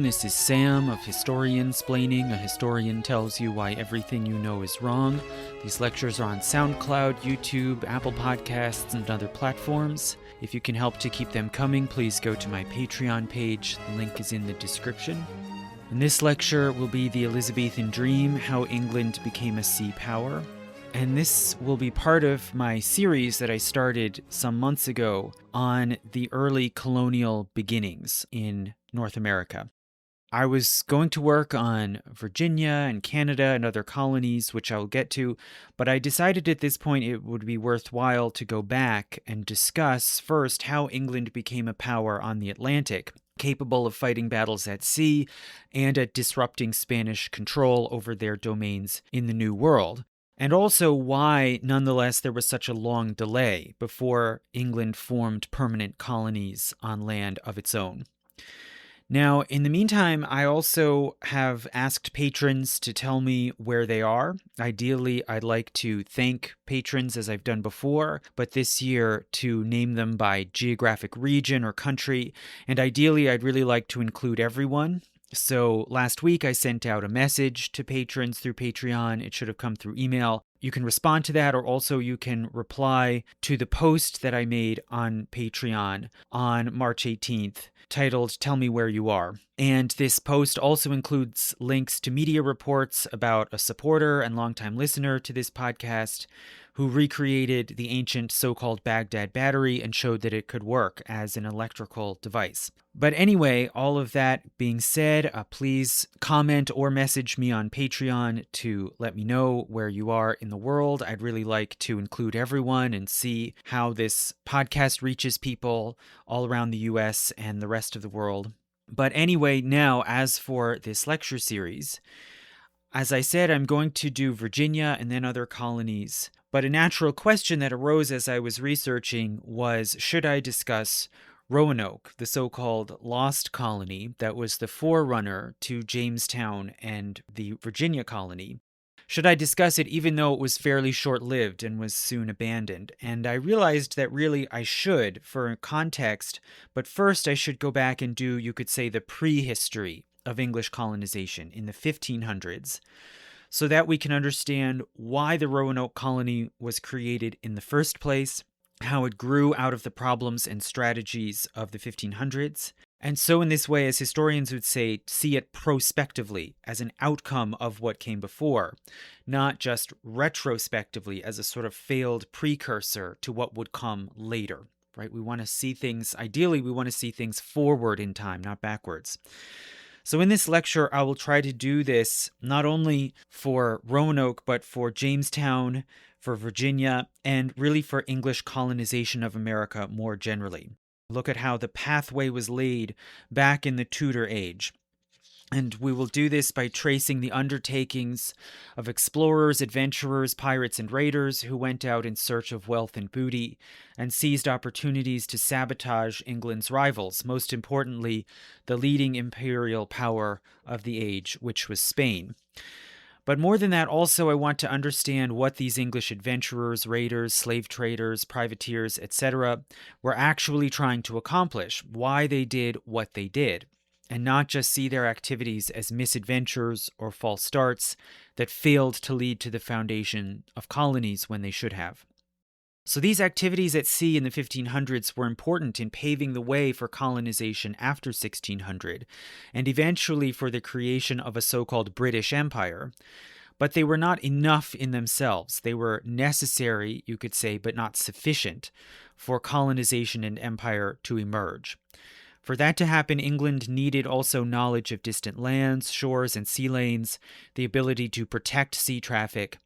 this is Sam of Historiansplaining. A historian tells you why everything you know is wrong. These lectures are on SoundCloud, YouTube, Apple Podcasts, and other platforms. If you can help to keep them coming, please go to my Patreon page. The link is in the description. And this lecture will be the Elizabethan Dream, How England Became a Sea Power. And this will be part of my series that I started some months ago on the early colonial beginnings in North America. I was going to work on Virginia and Canada and other colonies, which I'll get to, but I decided at this point it would be worthwhile to go back and discuss first how England became a power on the Atlantic, capable of fighting battles at sea and at disrupting Spanish control over their domains in the New World. And also why, nonetheless, there was such a long delay before England formed permanent colonies on land of its own. Now, in the meantime, I also have asked patrons to tell me where they are. Ideally, I'd like to thank patrons as I've done before, but this year to name them by geographic region or country. And ideally, I'd really like to include everyone. So last week I sent out a message to patrons through Patreon. It should have come through email. You can respond to that, or also you can reply to the post that I made on Patreon on March 18th titled Tell Me Where You Are. And this post also includes links to media reports about a supporter and longtime listener to this podcast who recreated the ancient so-called Baghdad battery and showed that it could work as an electrical device. But anyway, all of that being said, please comment or message me on Patreon to let me know where you are in the world. I'd really like to include everyone and see how this podcast reaches people all around the US and the rest of the world. But anyway, now, as for this lecture series, as I said, I'm going to do Virginia and then other colonies. But a natural question that arose as I was researching was, should I discuss Roanoke, the so-called lost colony that was the forerunner to Jamestown and the Virginia colony? Should I discuss it even though it was fairly short-lived and was soon abandoned? And I realized that really I should for context, but first I should go back and do, you could say, the prehistory of English colonization in the 1500s, so that we can understand why the Roanoke colony was created in the first place, how it grew out of the problems and strategies of the 1500s, and so in this way, as historians would say, see it prospectively as an outcome of what came before, not just retrospectively as a sort of failed precursor to what would come later, right? We want to see things, ideally, we want to see things forward in time, not backwards. So in this lecture, I will try to do this not only for Roanoke, but for Jamestown, for Virginia, and really for English colonization of America more generally. Look at how the pathway was laid back in the Tudor age. And we will do this by tracing the undertakings of explorers, adventurers, pirates, and raiders who went out in search of wealth and booty and seized opportunities to sabotage England's rivals, most importantly, the leading imperial power of the age, which was Spain. But more than that, also I want to understand what these English adventurers, raiders, slave traders, privateers, etc. were actually trying to accomplish, why they did what they did, and not just see their activities as misadventures or false starts that failed to lead to the foundation of colonies when they should have. So these activities at sea in the 1500s were important in paving the way for colonization after 1600, and eventually for the creation of a so-called British Empire. But they were not enough in themselves. They were necessary, you could say, but not sufficient for colonization and empire to emerge. For that to happen, England needed also knowledge of distant lands, shores, and sea lanes, the ability to protect sea traffic,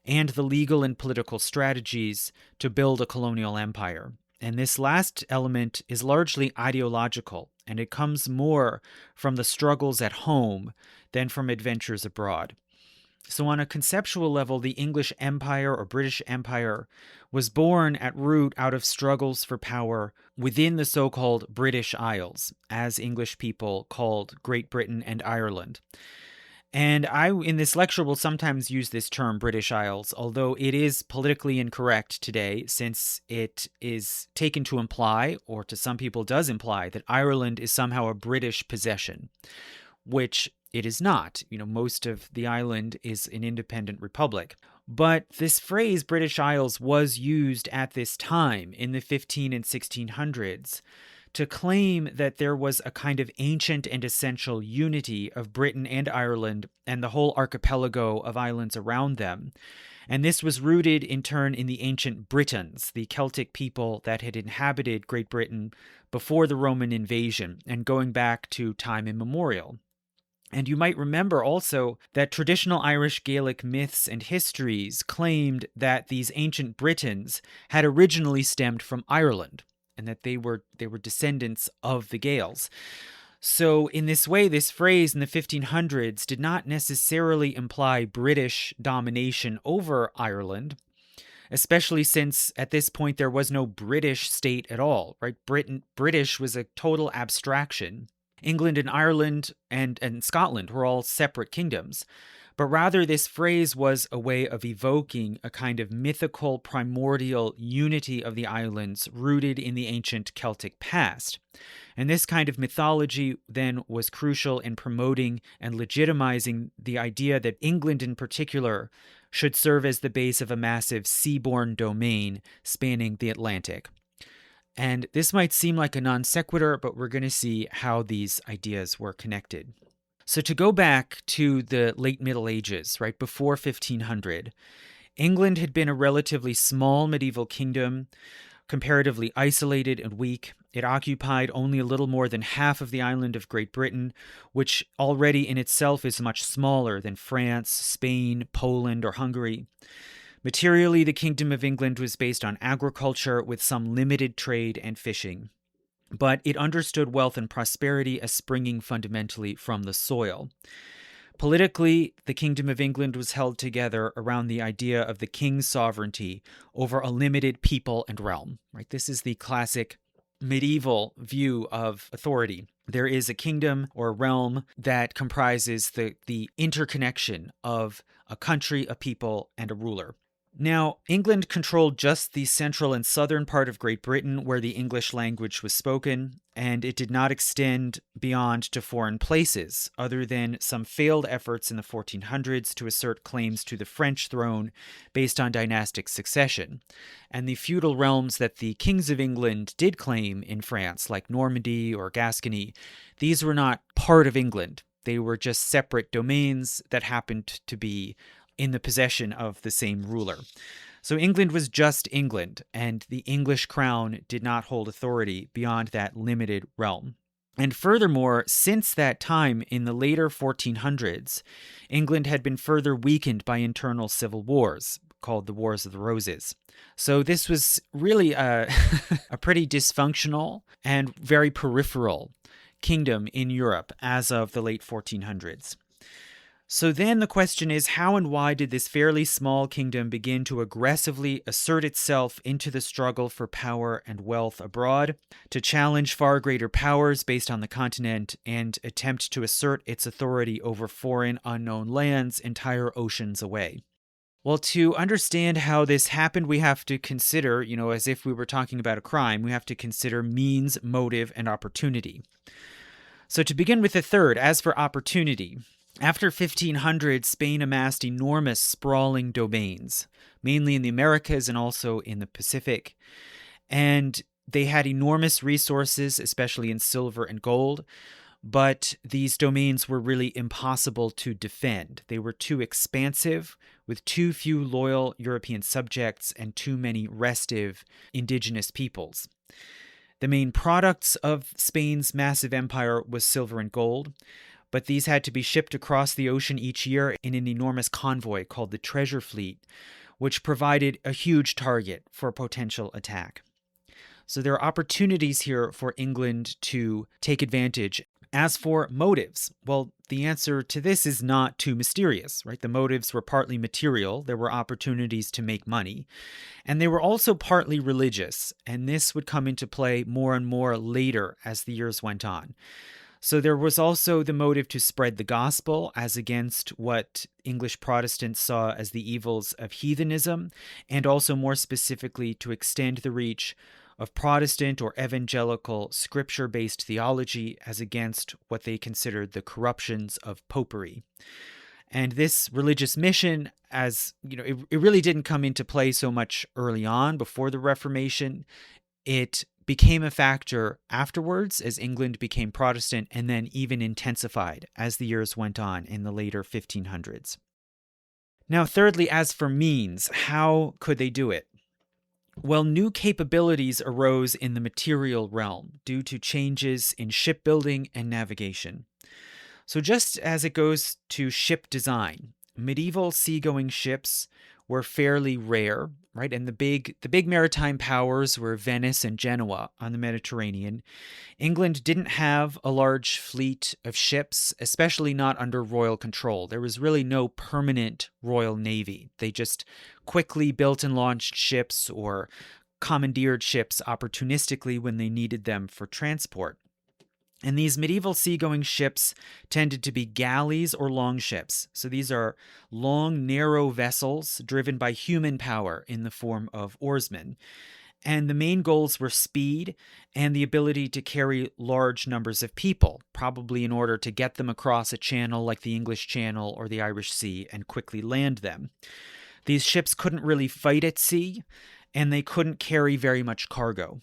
and the legal and political strategies to build a colonial empire. And this last element is largely ideological, and it comes more from the struggles at home than from adventures abroad. So on a conceptual level, the English Empire or British Empire was born at root out of struggles for power within the so-called British Isles, as English people called Great Britain and Ireland. And I, in this lecture, will sometimes use this term British Isles, although it is politically incorrect today, since it is taken to imply, or to some people does imply, that Ireland is somehow a British possession, which it is not. Most of the island is an independent republic. But this phrase, British Isles, was used at this time in the 15 and 1600s to claim that there was a kind of ancient and essential unity of Britain and Ireland and the whole archipelago of islands around them. And this was rooted in turn in the ancient Britons, the Celtic people that had inhabited Great Britain before the Roman invasion and going back to time immemorial. And you might remember also that traditional Irish Gaelic myths and histories claimed that these ancient Britons had originally stemmed from Ireland and that they were descendants of the Gaels. So in this way, this phrase in the 1500s did not necessarily imply British domination over Ireland, especially since at this point there was no British state at all, right? British was a total abstraction. England and Ireland and Scotland were all separate kingdoms. But rather, this phrase was a way of evoking a kind of mythical, primordial unity of the islands rooted in the ancient Celtic past. And this kind of mythology then was crucial in promoting and legitimizing the idea that England in particular should serve as the base of a massive seaborne domain spanning the Atlantic. And this might seem like a non sequitur, but we're going to see how these ideas were connected. So to go back to the late Middle Ages, right before 1500, England had been a relatively small medieval kingdom, comparatively isolated and weak. It occupied only a little more than half of the island of Great Britain, which already in itself is much smaller than France, Spain, Poland, or Hungary. Materially, the Kingdom of England was based on agriculture with some limited trade and fishing. But it understood wealth and prosperity as springing fundamentally from the soil. Politically, the Kingdom of England was held together around the idea of the king's sovereignty over a limited people and realm. Right? This is the classic medieval view of authority. There is a kingdom or realm that comprises the interconnection of a country, a people, and a ruler. Now, England controlled just the central and southern part of Great Britain where the English language was spoken, and it did not extend beyond to foreign places, other than some failed efforts in the 1400s to assert claims to the French throne based on dynastic succession. And the feudal realms that the kings of England did claim in France, like Normandy or Gascony, these were not part of England. They were just separate domains that happened to be in the possession of the same ruler. So England was just England, and the English crown did not hold authority beyond that limited realm. And furthermore, since that time in the later 1400s, England had been further weakened by internal civil wars, called the Wars of the Roses. So this was really a pretty dysfunctional and very peripheral kingdom in Europe as of the late 1400s. So then the question is, how and why did this fairly small kingdom begin to aggressively assert itself into the struggle for power and wealth abroad, to challenge far greater powers based on the continent, and attempt to assert its authority over foreign unknown lands entire oceans away? Well, to understand how this happened, we have to consider, as if we were talking about a crime, we have to consider means, motive, and opportunity. So to begin with the third, as for opportunity, after 1500, Spain amassed enormous sprawling domains, mainly in the Americas and also in the Pacific. And they had enormous resources, especially in silver and gold, but these domains were really impossible to defend. They were too expansive, with too few loyal European subjects and too many restive indigenous peoples. The main products of Spain's massive empire was silver and gold, but these had to be shipped across the ocean each year in an enormous convoy called the Treasure Fleet, which provided a huge target for a potential attack. So there are opportunities here for England to take advantage. As for motives, well, the answer to this is not too mysterious, right? The motives were partly material. There were opportunities to make money. And they were also partly religious, and this would come into play more and more later as the years went on. So there was also the motive to spread the gospel as against what English Protestants saw as the evils of heathenism, and also more specifically to extend the reach of Protestant or evangelical scripture-based theology as against what they considered the corruptions of popery. And this religious mission, as you know, it really didn't come into play so much early on before the Reformation. It became a factor afterwards as England became Protestant, and then even intensified as the years went on in the later 1500s. Now, thirdly, as for means, how could they do it? Well, new capabilities arose in the material realm due to changes in shipbuilding and navigation. So just as it goes to ship design, medieval seagoing ships were fairly rare, right? And the big maritime powers were Venice and Genoa on the Mediterranean. England didn't have a large fleet of ships, especially not under royal control. There was really no permanent royal navy. They just quickly built and launched ships or commandeered ships opportunistically when they needed them for transport. And these medieval seagoing ships tended to be galleys or longships. So these are long, narrow vessels driven by human power in the form of oarsmen. And the main goals were speed and the ability to carry large numbers of people, probably in order to get them across a channel like the English Channel or the Irish Sea and quickly land them. These ships couldn't really fight at sea, and they couldn't carry very much cargo.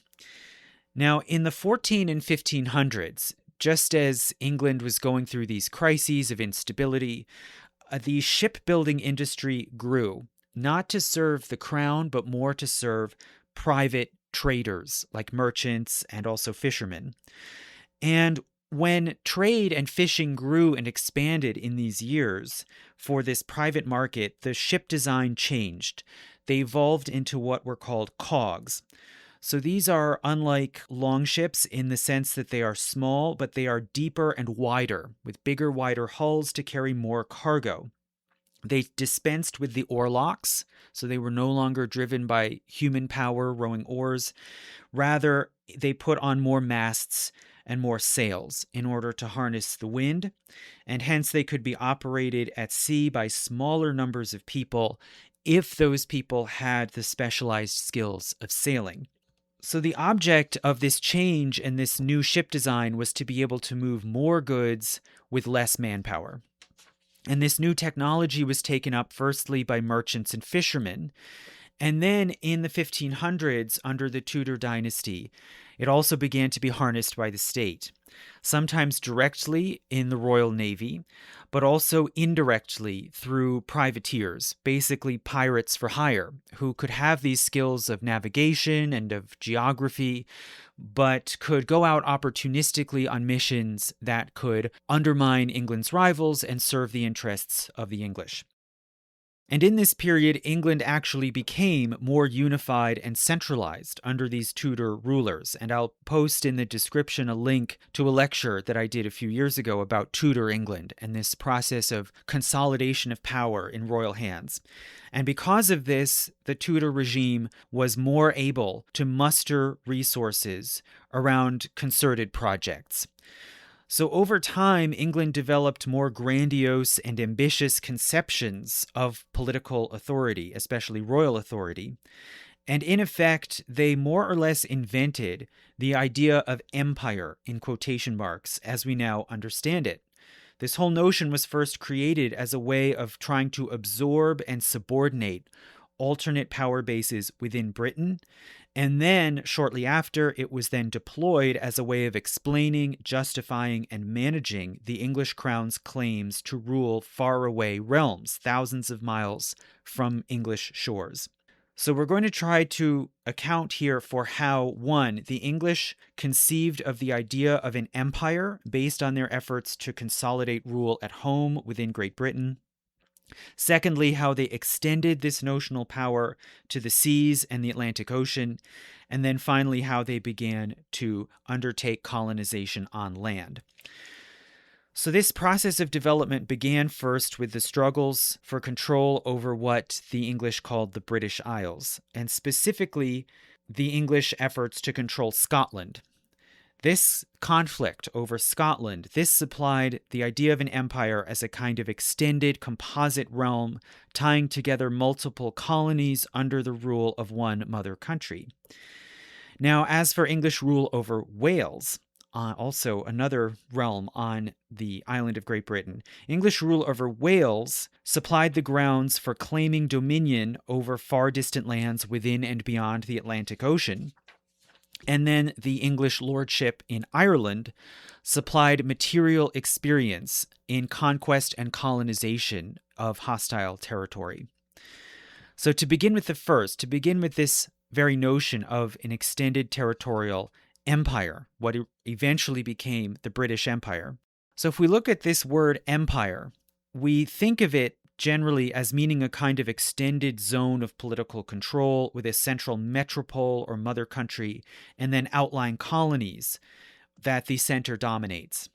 Now, in the 14 and 1500s, just as England was going through these crises of instability, the shipbuilding industry grew, not to serve the crown, but more to serve private traders like merchants and also fishermen. And when trade and fishing grew and expanded in these years for this private market, the ship design changed. They evolved into what were called cogs. So these are unlike longships in the sense that they are small, but they are deeper and wider, with bigger, wider hulls to carry more cargo. They dispensed with the oarlocks, so they were no longer driven by human power rowing oars. Rather, they put on more masts and more sails in order to harness the wind, and hence they could be operated at sea by smaller numbers of people if those people had the specialized skills of sailing. So the object of this change and this new ship design was to be able to move more goods with less manpower. And this new technology was taken up firstly by merchants and fishermen. And then in the 1500s, under the Tudor dynasty, it also began to be harnessed by the state, sometimes directly in the Royal Navy, but also indirectly through privateers, basically pirates for hire, who could have these skills of navigation and of geography, but could go out opportunistically on missions that could undermine England's rivals and serve the interests of the English. And in this period, England actually became more unified and centralized under these Tudor rulers. And I'll post in the description a link to a lecture that I did a few years ago about Tudor England and this process of consolidation of power in royal hands. And because of this, the Tudor regime was more able to muster resources around concerted projects. So over time, England developed more grandiose and ambitious conceptions of political authority, especially royal authority. And in effect, they more or less invented the idea of empire, in quotation marks, as we now understand it. This whole notion was first created as a way of trying to absorb and subordinate alternate power bases within Britain. And then, shortly after, it was then deployed as a way of explaining, justifying, and managing the English crown's claims to rule faraway realms, thousands of miles from English shores. So we're going to try to account here for how, one, the English conceived of the idea of an empire based on their efforts to consolidate rule at home within Great Britain. Secondly, how they extended this notional power to the seas and the Atlantic Ocean. And then finally, how they began to undertake colonization on land. So this process of development began first with the struggles for control over what the English called the British Isles, and specifically the English efforts to control Scotland. This conflict over Scotland, this supplied the idea of an empire as a kind of extended composite realm tying together multiple colonies under the rule of one mother country. Now, as for English rule over Wales, also another realm on the island of Great Britain, English rule over Wales supplied the grounds for claiming dominion over far distant lands within and beyond the Atlantic Ocean. And then the English lordship in Ireland supplied material experience in conquest and colonization of hostile territory. So to begin with this very notion of an extended territorial empire, what eventually became the British Empire. So if we look at this word empire, we think of it generally as meaning a kind of extended zone of political control with a central metropole or mother country, and then outlying colonies that the center dominates.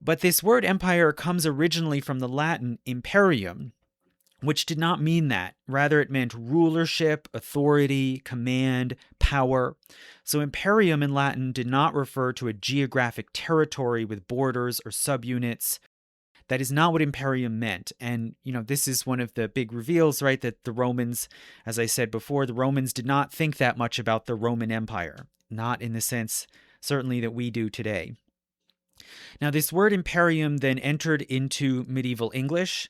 But this word empire comes originally from the Latin imperium, which did not mean that. Rather, it meant rulership, authority, command, power. So imperium in Latin did not refer to a geographic territory with borders or subunits. That is not what imperium meant. And, this is one of the big reveals, right? That the Romans, as I said before, the Romans did not think that much about the Roman Empire. Not in the sense, certainly, that we do today. Now, this word imperium then entered into medieval English,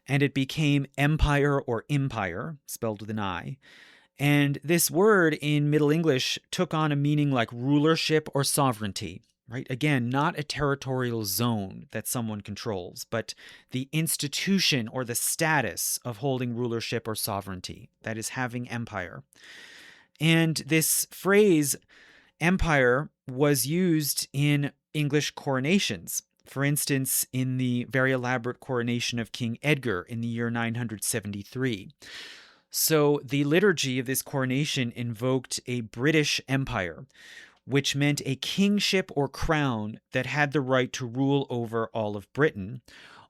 and it became empire or empire, spelled with an I. And this word in Middle English took on a meaning like rulership or sovereignty. Right? Again, not a territorial zone that someone controls, but the institution or the status of holding rulership or sovereignty, that is having empire. And this phrase, empire, was used in English coronations. For instance, in the very elaborate coronation of King Edgar in the year 973. So the liturgy of this coronation invoked a British Empire, which meant a kingship or crown that had the right to rule over all of Britain,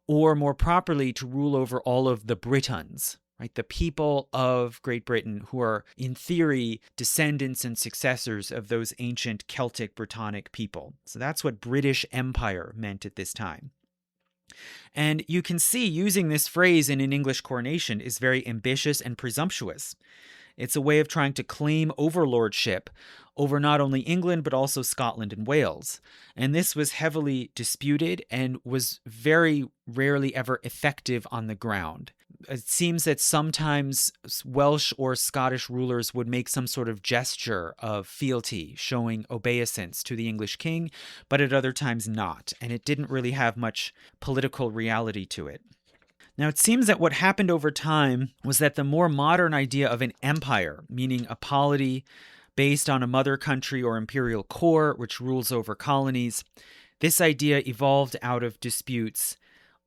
or more properly, to rule over all of the Britons, right? The people of Great Britain who are, in theory, descendants and successors of those ancient Celtic Brittonic people. So that's what British Empire meant at this time. And you can see using this phrase in an English coronation is very ambitious and presumptuous. It's a way of trying to claim overlordship over not only England, but also Scotland and Wales. And this was heavily disputed and was very rarely ever effective on the ground. It seems that sometimes Welsh or Scottish rulers would make some sort of gesture of fealty, showing obeisance to the English king, but at other times not. And it didn't really have much political reality to it. Now, it seems that what happened over time was that the more modern idea of an empire, meaning a polity based on a mother country or imperial core which rules over colonies, this idea evolved out of disputes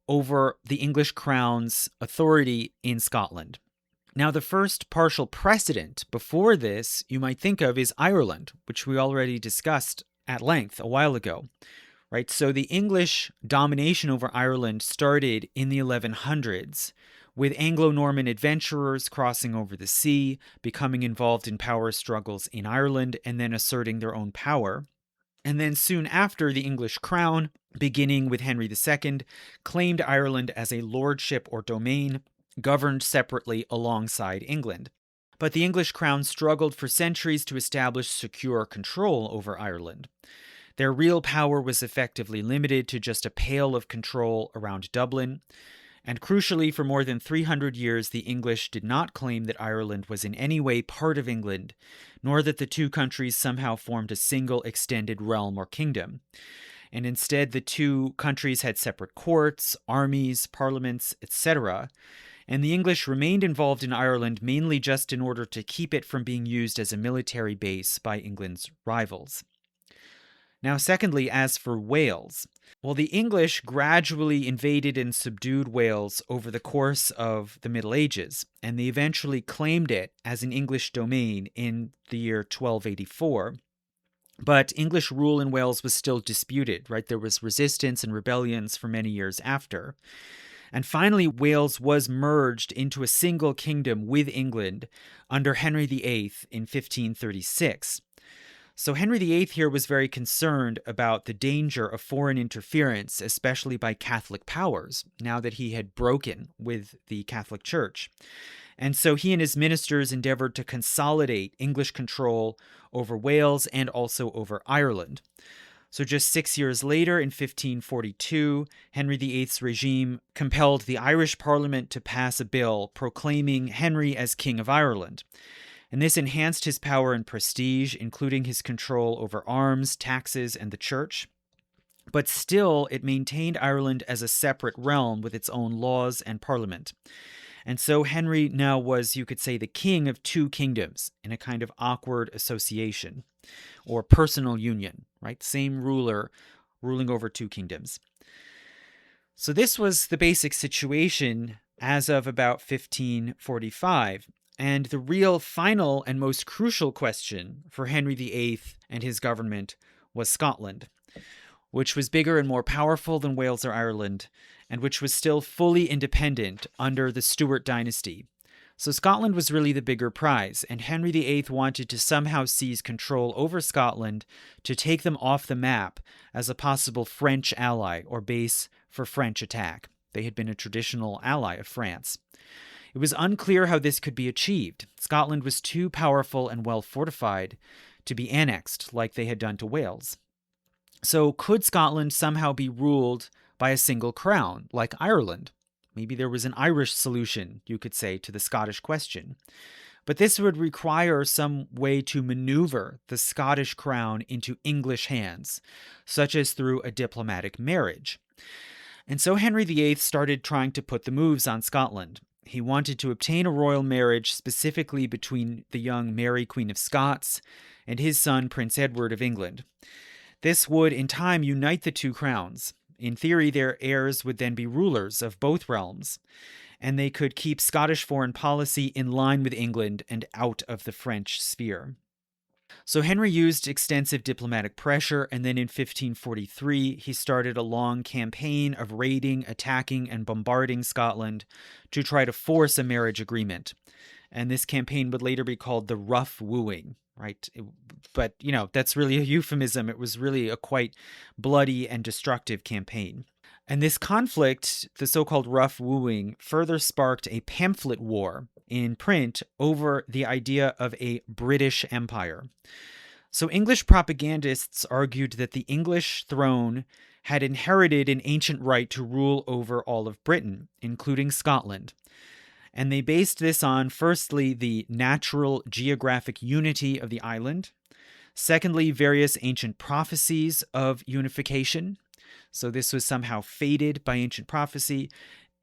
over the English crown's authority in Scotland. Now, the first partial precedent before this you might think of is Ireland, which we already discussed at length a while ago. Right, so the English domination over Ireland started in the 1100s, with Anglo-Norman adventurers crossing over the sea, becoming involved in power struggles in Ireland, and then asserting their own power. And then soon after, the English crown, beginning with Henry II, claimed Ireland as a lordship or domain, governed separately alongside England. But the English crown struggled for centuries to establish secure control over Ireland. Their real power was effectively limited to just a pale of control around Dublin, and crucially, for more than 300 years, the English did not claim that Ireland was in any way part of England, nor that the two countries somehow formed a single extended realm or kingdom. And instead, the two countries had separate courts, armies, parliaments, etc., and the English remained involved in Ireland mainly just in order to keep it from being used as a military base by England's rivals. Now, secondly, as for Wales, well, the English gradually invaded and subdued Wales over the course of the Middle Ages, and they eventually claimed it as an English domain in the year 1284. But English rule in Wales was still disputed, right? There was resistance and rebellions for many years after. And finally, Wales was merged into a single kingdom with England under Henry VIII in 1536. So Henry VIII here was very concerned about the danger of foreign interference, especially by Catholic powers, now that he had broken with the Catholic Church. And so he and his ministers endeavored to consolidate English control over Wales and also over Ireland. So just 6 years later, in 1542, Henry VIII's regime compelled the Irish Parliament to pass a bill proclaiming Henry as King of Ireland. And this enhanced his power and prestige, including his control over arms, taxes, and the church. But still, it maintained Ireland as a separate realm with its own laws and parliament. And so Henry now was, you could say, the king of two kingdoms in a kind of awkward association or personal union, right? Same ruler ruling over two kingdoms. So this was the basic situation as of about 1545. And the real final and most crucial question for Henry VIII and his government was Scotland, which was bigger and more powerful than Wales or Ireland, and which was still fully independent under the Stuart dynasty. So Scotland was really the bigger prize, and Henry VIII wanted to somehow seize control over Scotland to take them off the map as a possible French ally or base for French attack. They had been a traditional ally of France. It was unclear how this could be achieved. Scotland was too powerful and well fortified to be annexed like they had done to Wales. So could Scotland somehow be ruled by a single crown, like Ireland? Maybe there was an Irish solution, you could say, to the Scottish question. But this would require some way to maneuver the Scottish crown into English hands, such as through a diplomatic marriage. And so Henry VIII started trying to put the moves on Scotland. He wanted to obtain a royal marriage specifically between the young Mary, Queen of Scots, and his son, Prince Edward of England. This would, in time, unite the two crowns. In theory, their heirs would then be rulers of both realms, and they could keep Scottish foreign policy in line with England and out of the French sphere. So Henry used extensive diplomatic pressure, and then in 1543, he started a long campaign of raiding, attacking, and bombarding Scotland to try to force a marriage agreement. And this campaign would later be called the Rough Wooing, right? But, that's really a euphemism. It was really a quite bloody and destructive campaign. And this conflict, the so-called Rough Wooing, further sparked a pamphlet war in print over the idea of a British Empire. So English propagandists argued that the English throne had inherited an ancient right to rule over all of Britain, including Scotland. And they based this on, firstly, the natural geographic unity of the island. Secondly, various ancient prophecies of unification. So this was somehow fated by ancient prophecy.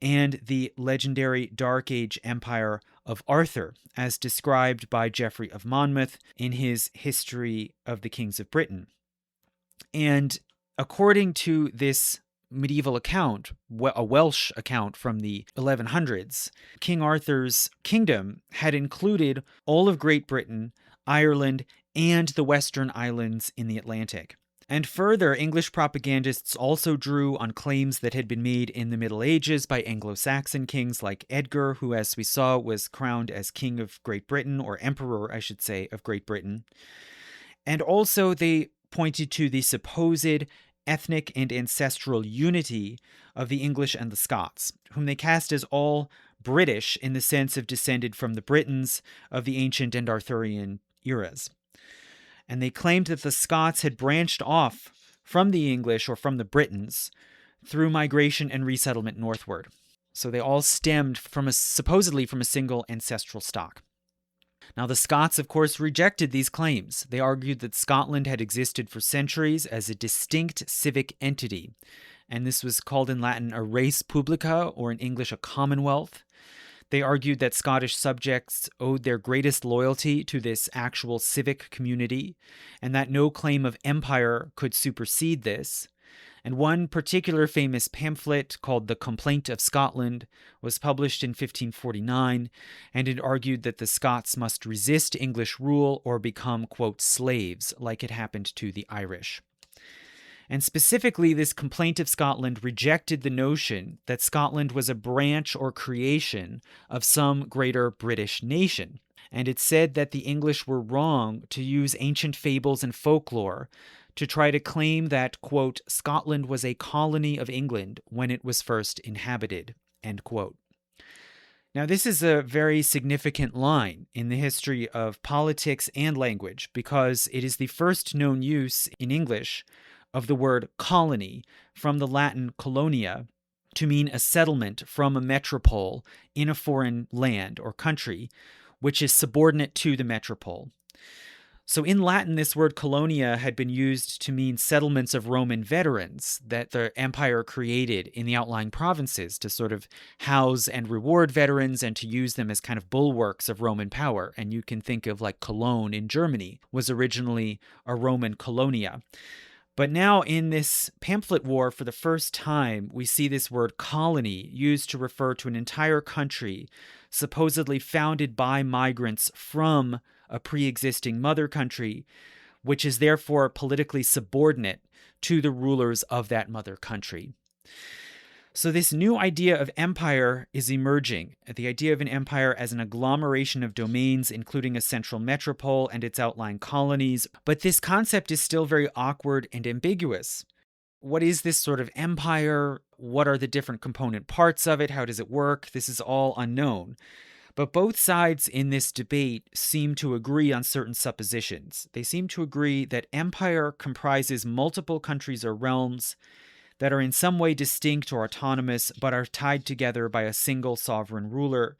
And the legendary Dark Age Empire of Arthur, as described by Geoffrey of Monmouth in his History of the Kings of Britain. And according to this medieval account, a Welsh account from the 1100s, King Arthur's kingdom had included all of Great Britain, Ireland, and the Western Islands in the Atlantic. And further, English propagandists also drew on claims that had been made in the Middle Ages by Anglo-Saxon kings like Edgar, who, as we saw, was crowned as King of Great Britain, or Emperor, I should say, of Great Britain. And also they pointed to the supposed ethnic and ancestral unity of the English and the Scots, whom they cast as all British in the sense of descended from the Britons of the ancient and Arthurian eras. And they claimed that the Scots had branched off from the English or from the Britons through migration and resettlement northward. So they all stemmed supposedly from a single ancestral stock. Now, the Scots, of course, rejected these claims. They argued that Scotland had existed for centuries as a distinct civic entity, and this was called in Latin a res publica, or in English a commonwealth. They argued that Scottish subjects owed their greatest loyalty to this actual civic community, and that no claim of empire could supersede this. And one particular famous pamphlet called The Complaint of Scotland was published in 1549, and it argued that the Scots must resist English rule or become, quote, slaves, like it happened to the Irish. And specifically, this Complaint of Scotland rejected the notion that Scotland was a branch or creation of some greater British nation. And it said that the English were wrong to use ancient fables and folklore to try to claim that, quote, Scotland was a colony of England when it was first inhabited, end quote. Now, this is a very significant line in the history of politics and language because it is the first known use in English of the word colony from the Latin colonia to mean a settlement from a metropole in a foreign land or country, which is subordinate to the metropole. So in Latin, this word colonia had been used to mean settlements of Roman veterans that the empire created in the outlying provinces to sort of house and reward veterans and to use them as kind of bulwarks of Roman power. And you can think of like Cologne in Germany was originally a Roman colonia. But now in this pamphlet war, for the first time, we see this word colony used to refer to an entire country supposedly founded by migrants from a pre-existing mother country, which is therefore politically subordinate to the rulers of that mother country. So this new idea of empire is emerging, the idea of an empire as an agglomeration of domains, including a central metropole and its outlying colonies. But this concept is still very awkward and ambiguous. What is this sort of empire? What are the different component parts of it? How does it work? This is all unknown. But both sides in this debate seem to agree on certain suppositions. They seem to agree that empire comprises multiple countries or realms that are in some way distinct or autonomous, but are tied together by a single sovereign ruler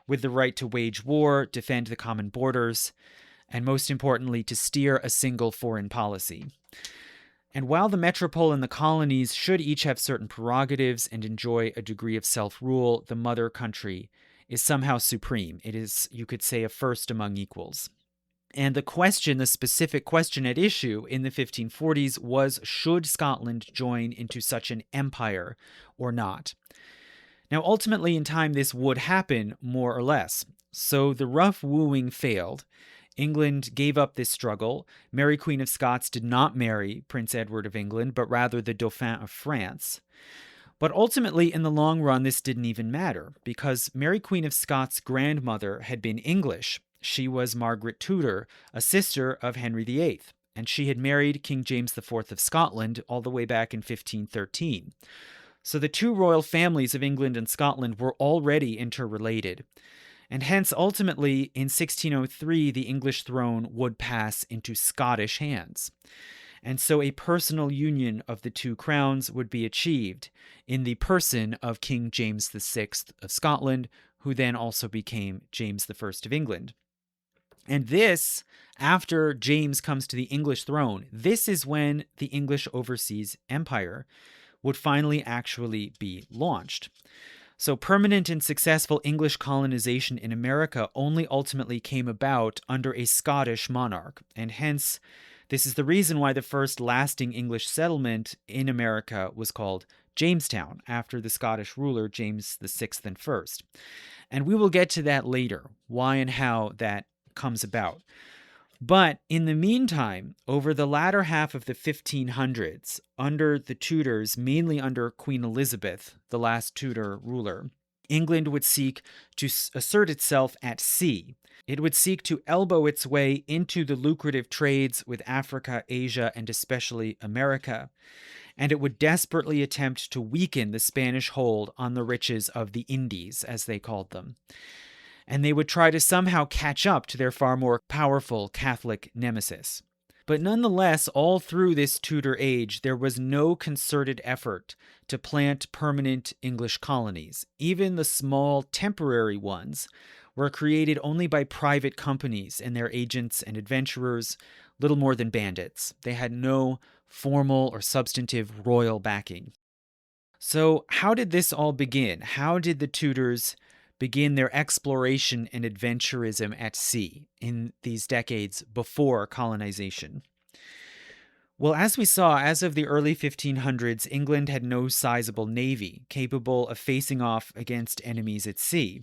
with the right to wage war, defend the common borders, and most importantly, to steer a single foreign policy. And while the metropole and the colonies should each have certain prerogatives and enjoy a degree of self-rule, the mother country is somehow supreme. It is, you could say, a first among equals. And the specific question at issue in the 1540s was, should Scotland join into such an empire or not? Now, ultimately, in time, this would happen, more or less. So the rough wooing failed. England gave up this struggle. Mary Queen of Scots did not marry Prince Edward of England, but rather the Dauphin of France. But ultimately, in the long run, this didn't even matter, because Mary Queen of Scots' grandmother had been English. She was Margaret Tudor, a sister of Henry VIII, and she had married King James IV of Scotland all the way back in 1513. So the two royal families of England and Scotland were already interrelated. And hence, ultimately, in 1603, the English throne would pass into Scottish hands. And so a personal union of the two crowns would be achieved in the person of King James VI of Scotland, who then also became James I of England. And this, after James comes to the English throne, this is when the English overseas empire would finally actually be launched. So permanent and successful English colonization in America only ultimately came about under a Scottish monarch, and hence this is the reason why the first lasting English settlement in America was called Jamestown, after the Scottish ruler James VI and I. And we will get to that later, why and how that comes about. But in the meantime, over the latter half of the 1500s, under the Tudors, mainly under Queen Elizabeth, the last Tudor ruler, England would seek to assert itself at sea. It would seek to elbow its way into the lucrative trades with Africa, Asia, and especially America. And it would desperately attempt to weaken the Spanish hold on the riches of the Indies, as they called them. And they would try to somehow catch up to their far more powerful Catholic nemesis. But nonetheless, all through this Tudor age, there was no concerted effort to plant permanent English colonies. Even the small temporary ones were created only by private companies and their agents and adventurers, little more than bandits. They had no formal or substantive royal backing. So how did this all begin? How did the Tudors begin their exploration and adventurism at sea in these decades before colonization? Well, as we saw, as of the early 1500s, England had no sizable navy capable of facing off against enemies at sea.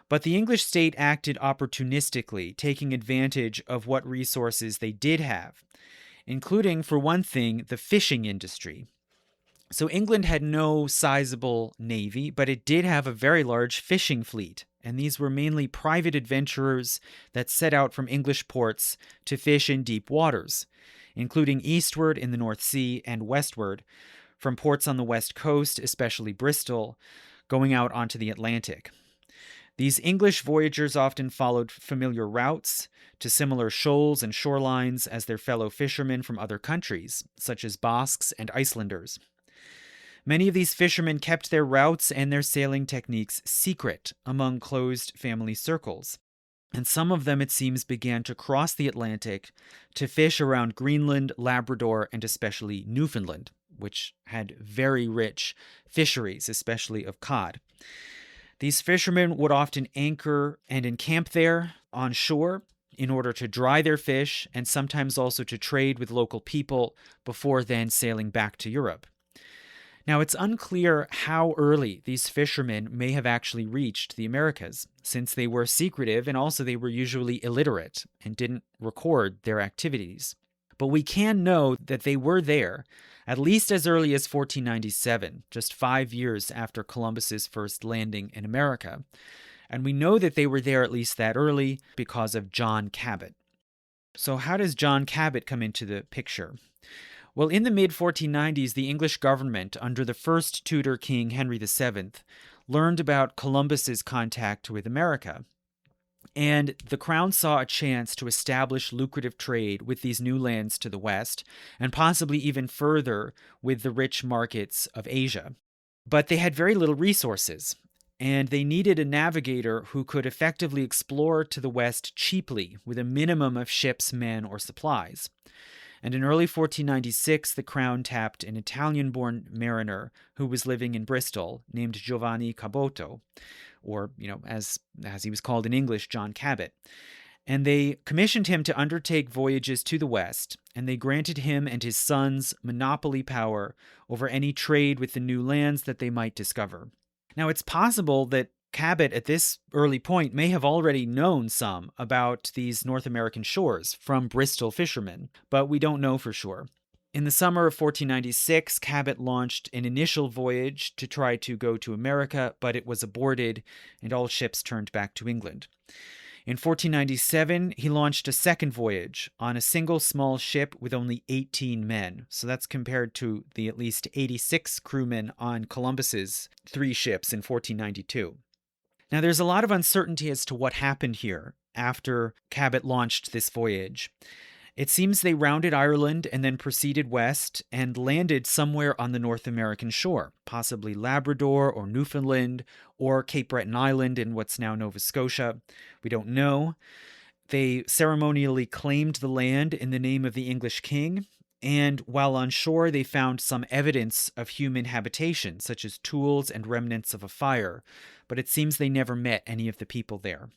But the English state acted opportunistically, taking advantage of what resources they did have, including, for one thing, the fishing industry. So England had no sizable navy, but it did have a very large fishing fleet, and these were mainly private adventurers that set out from English ports to fish in deep waters, including eastward in the North Sea and westward, from ports on the west coast, especially Bristol, going out onto the Atlantic. These English voyagers often followed familiar routes to similar shoals and shorelines as their fellow fishermen from other countries, such as Basques and Icelanders. Many of these fishermen kept their routes and their sailing techniques secret among closed family circles, and some of them, it seems, began to cross the Atlantic to fish around Greenland, Labrador, and especially Newfoundland, which had very rich fisheries, especially of cod. These fishermen would often anchor and encamp there on shore in order to dry their fish and sometimes also to trade with local people before then sailing back to Europe. Now, it's unclear how early these fishermen may have actually reached the Americas, since they were secretive and also they were usually illiterate and didn't record their activities. But we can know that they were there at least as early as 1497, just 5 years after Columbus's first landing in America. And we know that they were there at least that early because of John Cabot. So how does John Cabot come into the picture? Well, in the mid-1490s, the English government, under the first Tudor king, Henry VII, learned about Columbus's contact with America. And the crown saw a chance to establish lucrative trade with these new lands to the west, and possibly even further with the rich markets of Asia. But they had very little resources, and they needed a navigator who could effectively explore to the west cheaply with a minimum of ships, men, or supplies. And in early 1496, the crown tapped an Italian-born mariner who was living in Bristol named Giovanni Caboto, or, as he was called in English, John Cabot. And they commissioned him to undertake voyages to the west, and they granted him and his sons monopoly power over any trade with the new lands that they might discover. Now, it's possible that Cabot at this early point may have already known some about these North American shores from Bristol fishermen, but we don't know for sure. In the summer of 1496, Cabot launched an initial voyage to try to go to America, but it was aborted and all ships turned back to England. In 1497, he launched a second voyage on a single small ship with only 18 men. So that's compared to the at least 86 crewmen on Columbus's 3 ships in 1492. Now, there's a lot of uncertainty as to what happened here after Cabot launched this voyage. It seems they rounded Ireland and then proceeded west and landed somewhere on the North American shore, possibly Labrador or Newfoundland or Cape Breton Island in what's now Nova Scotia. We don't know. They ceremonially claimed the land in the name of the English king, and while on shore they found some evidence of human habitation, such as tools and remnants of a fire, but it seems they never met any of the people there.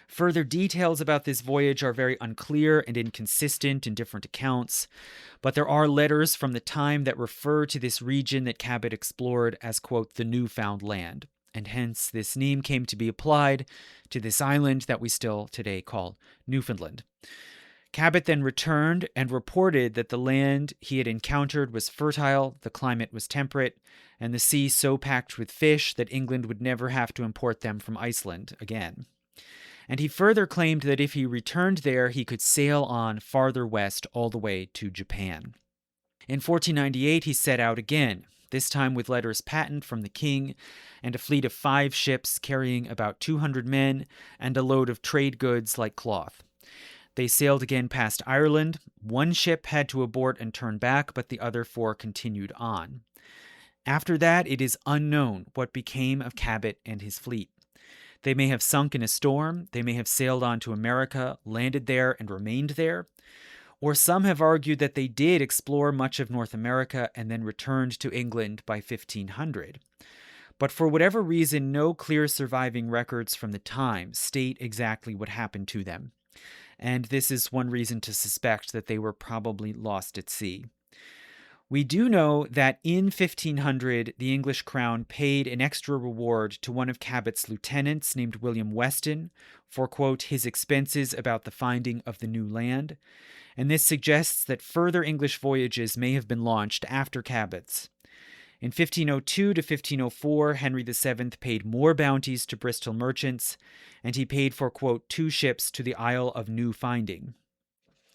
Further details about this voyage are very unclear and inconsistent in different accounts, but there are letters from the time that refer to this region that Cabot explored as, quote, the newfound land, and hence this name came to be applied to this island that we still today call Newfoundland. Cabot then returned and reported that the land he had encountered was fertile, the climate was temperate, and the sea so packed with fish that England would never have to import them from Iceland again. And he further claimed that if he returned there, he could sail on farther west all the way to Japan. In 1498, he set out again, this time with letters patent from the king and a fleet of 5 ships carrying about 200 men and a load of trade goods like cloth. They sailed again past Ireland. 1 ship had to abort and turn back, but the other 4 continued on. After that, it is unknown what became of Cabot and his fleet. They may have sunk in a storm, they may have sailed on to America, landed there, and remained there, or some have argued that they did explore much of North America and then returned to England by 1500. But for whatever reason, no clear surviving records from the time state exactly what happened to them. And this is one reason to suspect that they were probably lost at sea. We do know that in 1500, the English crown paid an extra reward to one of Cabot's lieutenants named William Weston for, quote, his expenses about the finding of the new land, and this suggests that further English voyages may have been launched after Cabot's. In 1502 to 1504, Henry VII paid more bounties to Bristol merchants, and he paid for, quote, 2 ships to the Isle of New Finding.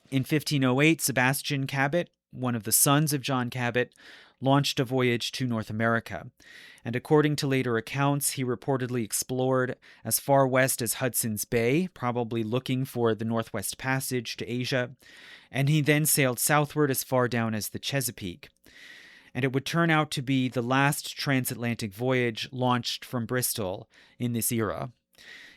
In 1508, Sebastian Cabot, one of the sons of John Cabot, launched a voyage to North America. And according to later accounts, he reportedly explored as far west as Hudson's Bay, probably looking for the Northwest Passage to Asia, and he then sailed southward as far down as the Chesapeake. And it would turn out to be the last transatlantic voyage launched from Bristol in this era.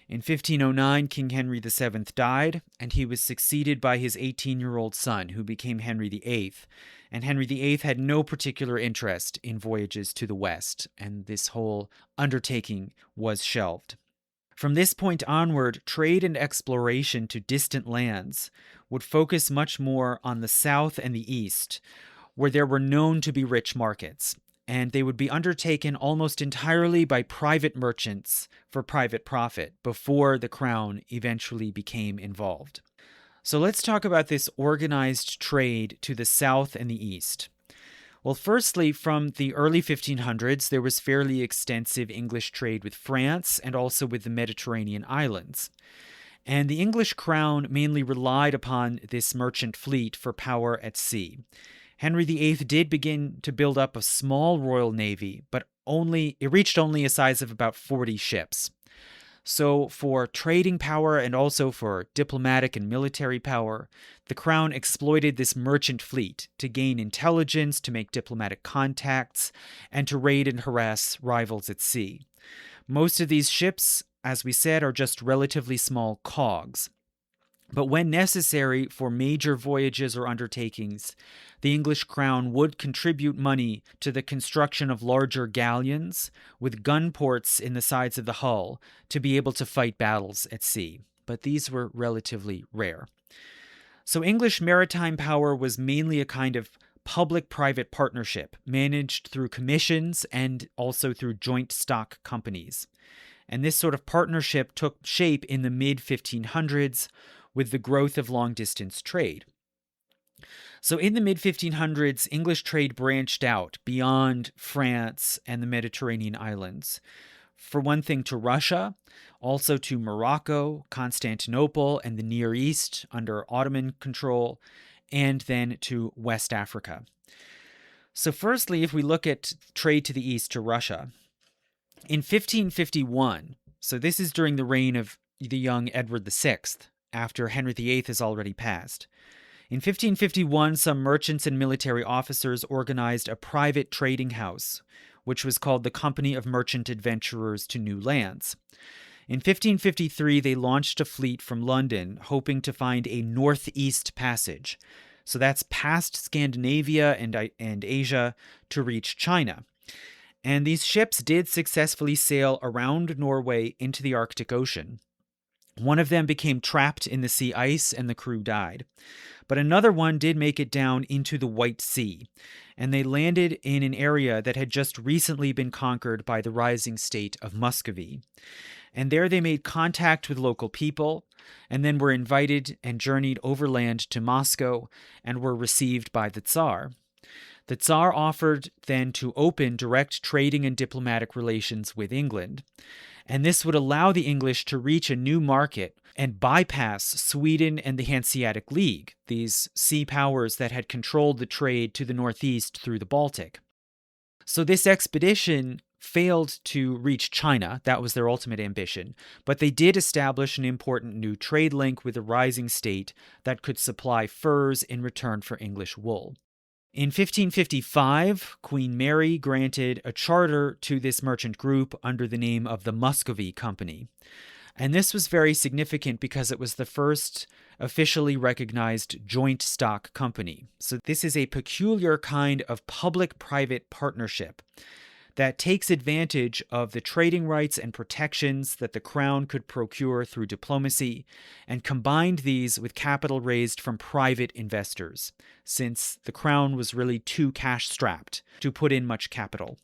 In 1509, King Henry VII died, and he was succeeded by his 18-year-old son, who became Henry VIII. And Henry VIII had no particular interest in voyages to the west, and this whole undertaking was shelved. From this point onward, trade and exploration to distant lands would focus much more on the south and the east, where there were known to be rich markets, and they would be undertaken almost entirely by private merchants for private profit before the crown eventually became involved. So let's talk about this organized trade to the south and the east. Well, firstly, from the early 1500s, there was fairly extensive English trade with France and also with the Mediterranean islands. And the English crown mainly relied upon this merchant fleet for power at sea. Henry VIII did begin to build up a small royal navy, but it reached only a size of about 40 ships. So for trading power and also for diplomatic and military power, the crown exploited this merchant fleet to gain intelligence, to make diplomatic contacts, and to raid and harass rivals at sea. Most of these ships, as we said, are just relatively small cogs. But when necessary for major voyages or undertakings, the English crown would contribute money to the construction of larger galleons with gun ports in the sides of the hull to be able to fight battles at sea. But these were relatively rare. So English maritime power was mainly a kind of public-private partnership managed through commissions and also through joint stock companies. And this sort of partnership took shape in the mid-1500s with the growth of long-distance trade. So in the mid-1500s, English trade branched out beyond France and the Mediterranean islands. For one thing, to Russia, also to Morocco, Constantinople, and the Near East under Ottoman control, and then to West Africa. So firstly, if we look at trade to the east to Russia, in 1551, so this is during the reign of the young Edward VI, after Henry VIII has already passed. In 1551, some merchants and military officers organized a private trading house, which was called the Company of Merchant Adventurers to New Lands. In 1553, they launched a fleet from London, hoping to find a northeast passage. So that's past Scandinavia and Asia to reach China. And these ships did successfully sail around Norway into the Arctic Ocean. One of them became trapped in the sea ice and the crew died. But another one did make it down into the White Sea, and they landed in an area that had just recently been conquered by the rising state of Muscovy. And there they made contact with local people, and then were invited and journeyed overland to Moscow and were received by the Tsar. The Tsar offered then to open direct trading and diplomatic relations with England. And this would allow the English to reach a new market and bypass Sweden and the Hanseatic League, these sea powers that had controlled the trade to the northeast through the Baltic. So this expedition failed to reach China. That was their ultimate ambition. But they did establish an important new trade link with a rising state that could supply furs in return for English wool. In 1555, Queen Mary granted a charter to this merchant group under the name of the Muscovy Company. And this was very significant because it was the first officially recognized joint stock company. So this is a peculiar kind of public-private partnership that takes advantage of the trading rights and protections that the crown could procure through diplomacy and combined these with capital raised from private investors, since the crown was really too cash-strapped to put in much capital.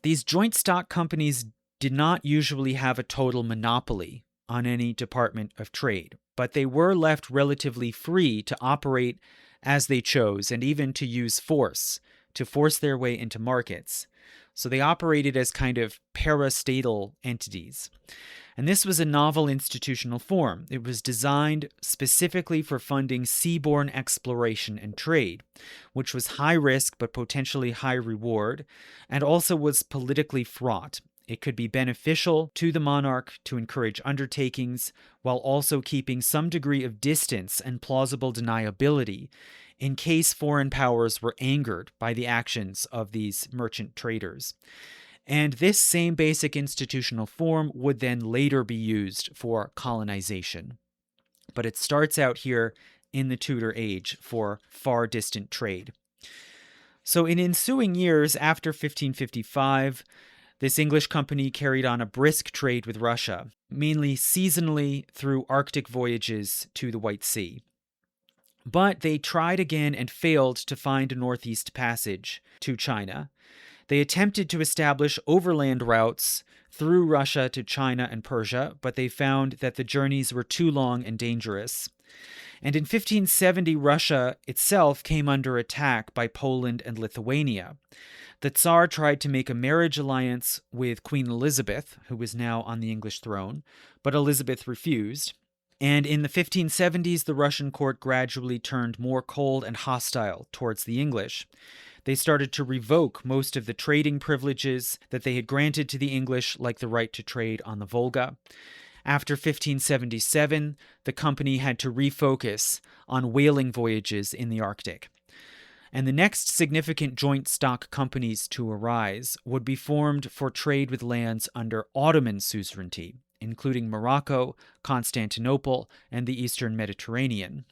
These joint stock companies did not usually have a total monopoly on any department of trade, but they were left relatively free to operate as they chose and even to use force to force their way into markets. So they operated as kind of parastatal entities. And this was a novel institutional form. It was designed specifically for funding seaborne exploration and trade, which was high risk but potentially high reward, and also was politically fraught. It could be beneficial to the monarch to encourage undertakings while also keeping some degree of distance and plausible deniability in case foreign powers were angered by the actions of these merchant traders. And this same basic institutional form would then later be used for colonization. But it starts out here in the Tudor age for far distant trade. So in ensuing years after 1555, this English company carried on a brisk trade with Russia, mainly seasonally through Arctic voyages to the White Sea. But they tried again and failed to find a northeast passage to China. They attempted to establish overland routes through Russia to China and Persia, but they found that the journeys were too long and dangerous. And in 1570, Russia itself came under attack by Poland and Lithuania. The Tsar tried to make a marriage alliance with Queen Elizabeth, who was now on the English throne, but Elizabeth refused. And in the 1570s, the Russian court gradually turned more cold and hostile towards the English. They started to revoke most of the trading privileges that they had granted to the English, like the right to trade on the Volga. After 1577, the company had to refocus on whaling voyages in the Arctic. And the next significant joint stock companies to arise would be formed for trade with lands under Ottoman suzerainty, including Morocco, Constantinople, and the Eastern Mediterranean.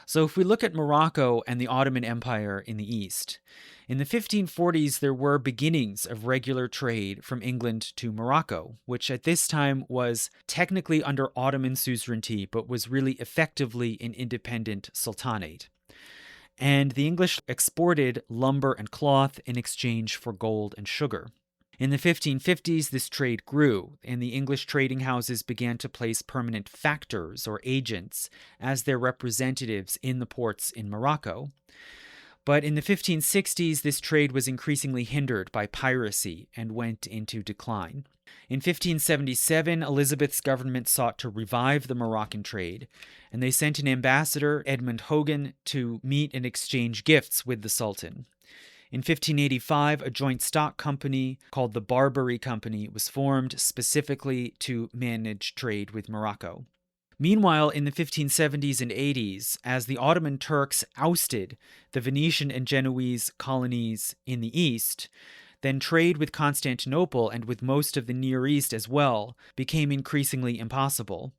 So if we look at Morocco and the Ottoman Empire in the east, in the 1540s there were beginnings of regular trade from England to Morocco, which at this time was technically under Ottoman suzerainty, but was really effectively an independent sultanate. And the English exported lumber and cloth in exchange for gold and sugar. In the 1550s, this trade grew, and the English trading houses began to place permanent factors or agents as their representatives in the ports in Morocco. But in the 1560s, this trade was increasingly hindered by piracy and went into decline. In 1577, Elizabeth's government sought to revive the Moroccan trade, and they sent an ambassador, Edmund Hogan, to meet and exchange gifts with the Sultan. In 1585, a joint stock company called the Barbary Company was formed specifically to manage trade with Morocco. Meanwhile, in the 1570s and 80s, as the Ottoman Turks ousted the Venetian and Genoese colonies in the east, then trade with Constantinople and with most of the Near East as well became increasingly impossible.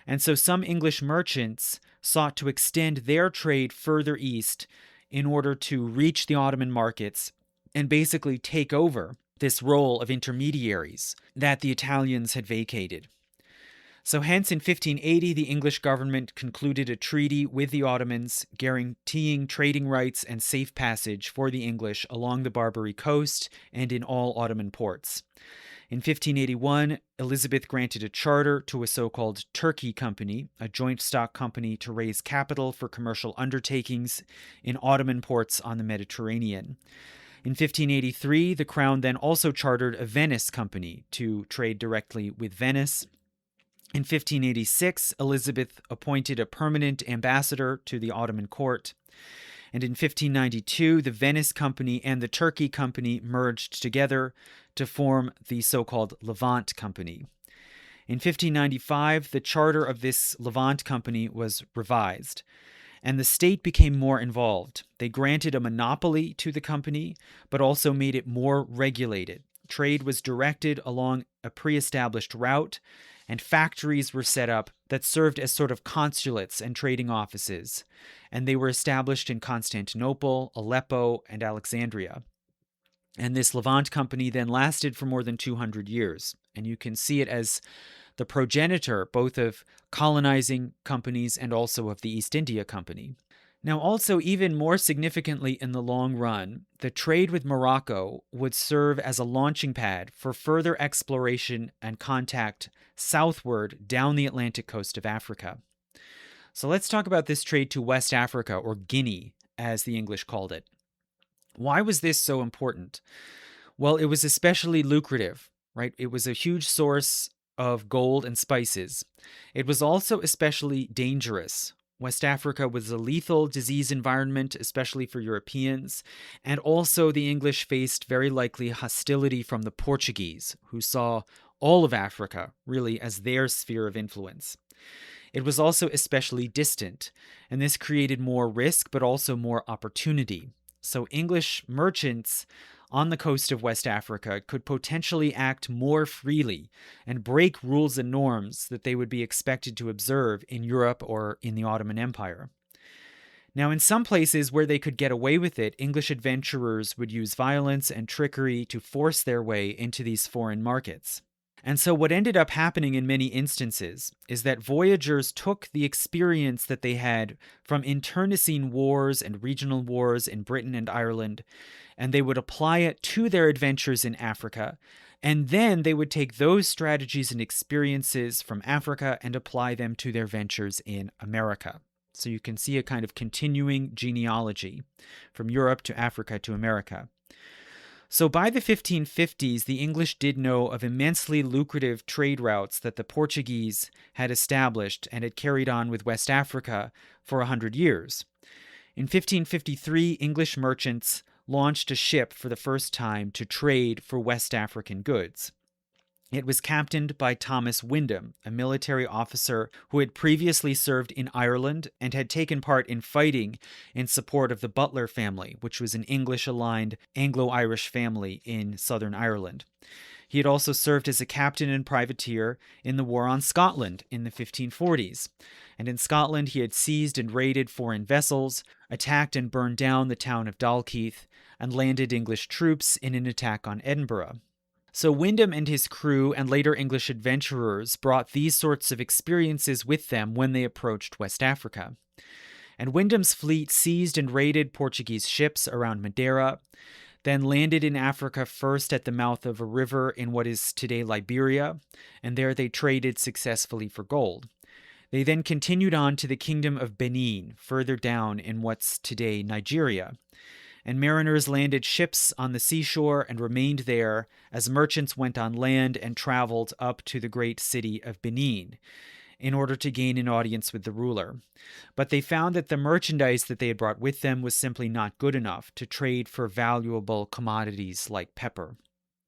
And so some English merchants sought to extend their trade further east in order to reach the Ottoman markets and basically take over this role of intermediaries that the Italians had vacated. So hence in 1580, the English government concluded a treaty with the Ottomans guaranteeing trading rights and safe passage for the English along the Barbary coast and in all Ottoman ports. In 1581, Elizabeth granted a charter to a so-called Turkey Company, a joint stock company to raise capital for commercial undertakings in Ottoman ports on the Mediterranean. In 1583, the Crown then also chartered a Venice Company to trade directly with Venice. In 1586, Elizabeth appointed a permanent ambassador to the Ottoman court. And in 1592, the Venice Company and the Turkey Company merged together to form the so-called Levant Company. In 1595, the charter of this Levant Company was revised, and the state became more involved. They granted a monopoly to the company, but also made it more regulated. Trade was directed along a pre-established route, and factories were set up that served as sort of consulates and trading offices, and they were established in Constantinople, Aleppo, and Alexandria. And this Levant Company then lasted for more than 200 years, and you can see it as the progenitor both of colonizing companies and also of the East India Company. Now also, even more significantly in the long run, the trade with Morocco would serve as a launching pad for further exploration and contact southward down the Atlantic coast of Africa. So let's talk about this trade to West Africa, or Guinea, as the English called it. Why was this so important? Well, it was especially lucrative, right? It was a huge source of gold and spices. It was also especially dangerous. West Africa was a lethal disease environment, especially for Europeans, and also the English faced very likely hostility from the Portuguese, who saw all of Africa really as their sphere of influence. It was also especially distant, and this created more risk but also more opportunity. So English merchants on the coast of West Africa could potentially act more freely and break rules and norms that they would be expected to observe in Europe or in the Ottoman Empire. Now, in some places where they could get away with it, English adventurers would use violence and trickery to force their way into these foreign markets. And so, what ended up happening in many instances is that voyagers took the experience that they had from internecine wars and regional wars in Britain and Ireland, and they would apply it to their adventures in Africa. And then they would take those strategies and experiences from Africa and apply them to their ventures in America. So you can see a kind of continuing genealogy from Europe to Africa to America. So by the 1550s, the English did know of immensely lucrative trade routes that the Portuguese had established and had carried on with West Africa for 100 years. In 1553, English merchants launched a ship for the first time to trade for West African goods. It was captained by Thomas Windham, a military officer who had previously served in Ireland and had taken part in fighting in support of the Butler family, which was an English-aligned Anglo-Irish family in Southern Ireland. He had also served as a captain and privateer in the War on Scotland in the 1540s. And in Scotland, he had seized and raided foreign vessels, attacked and burned down the town of Dalkeith, and landed English troops in an attack on Edinburgh. So Windham and his crew and later English adventurers brought these sorts of experiences with them when they approached West Africa. And Windham's fleet seized and raided Portuguese ships around Madeira, then landed in Africa first at the mouth of a river in what is today Liberia, and there they traded successfully for gold. They then continued on to the Kingdom of Benin, further down in what's today Nigeria. And mariners landed ships on the seashore and remained there as merchants went on land and traveled up to the great city of Benin in order to gain an audience with the ruler. But they found that the merchandise that they had brought with them was simply not good enough to trade for valuable commodities like pepper.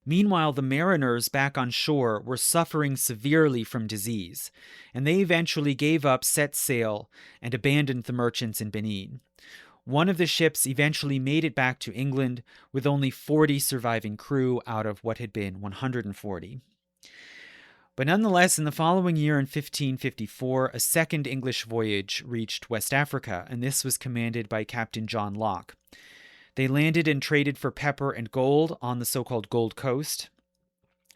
Meanwhile, the mariners back on shore were suffering severely from disease, and they eventually gave up, set sail, and abandoned the merchants in Benin. One of the ships eventually made it back to England with only 40 surviving crew out of what had been 140. But nonetheless, in the following year in 1554, a second English voyage reached West Africa, and this was commanded by Captain John Locke. They landed and traded for pepper and gold on the so-called Gold Coast,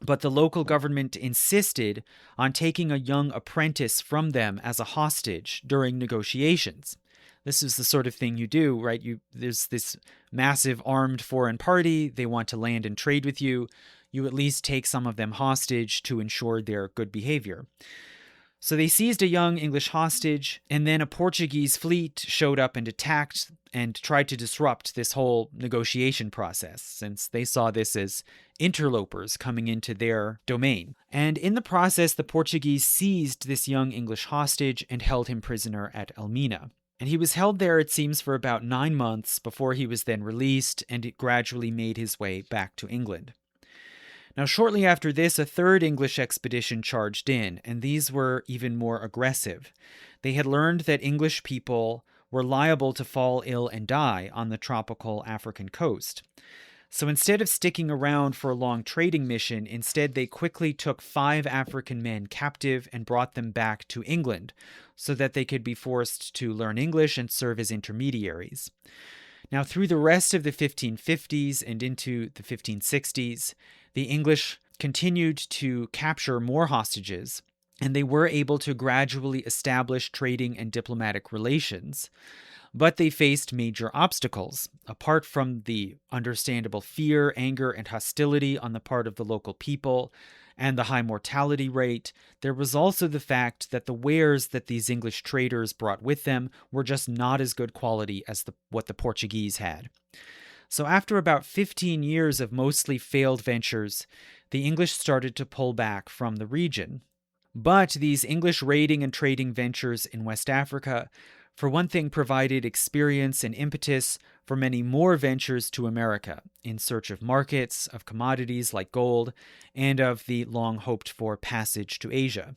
but the local government insisted on taking a young apprentice from them as a hostage during negotiations. This is the sort of thing you do, right? There's this massive armed foreign party. They want to land and trade with you. You at least take some of them hostage to ensure their good behavior. So they seized a young English hostage, and then a Portuguese fleet showed up and attacked and tried to disrupt this whole negotiation process, since they saw this as interlopers coming into their domain. And in the process, the Portuguese seized this young English hostage and held him prisoner at Elmina. And he was held there, it seems, for about 9 months before he was then released and it gradually made his way back to England. Now, shortly after this, a third English expedition charged in, and these were even more aggressive. They had learned that English people were liable to fall ill and die on the tropical African coast. So instead of sticking around for a long trading mission, instead they quickly took 5 African men captive and brought them back to England so that they could be forced to learn English and serve as intermediaries. Now, through the rest of the 1550s and into the 1560s, the English continued to capture more hostages, and they were able to gradually establish trading and diplomatic relations. But they faced major obstacles. Apart from the understandable fear, anger, and hostility on the part of the local people, and the high mortality rate, there was also the fact that the wares that these English traders brought with them were just not as good quality as what the Portuguese had. So after about 15 years of mostly failed ventures, the English started to pull back from the region. But these English raiding and trading ventures in West Africa, for one thing, provided experience and impetus for many more ventures to America in search of markets, of commodities like gold, and of the long-hoped-for passage to Asia.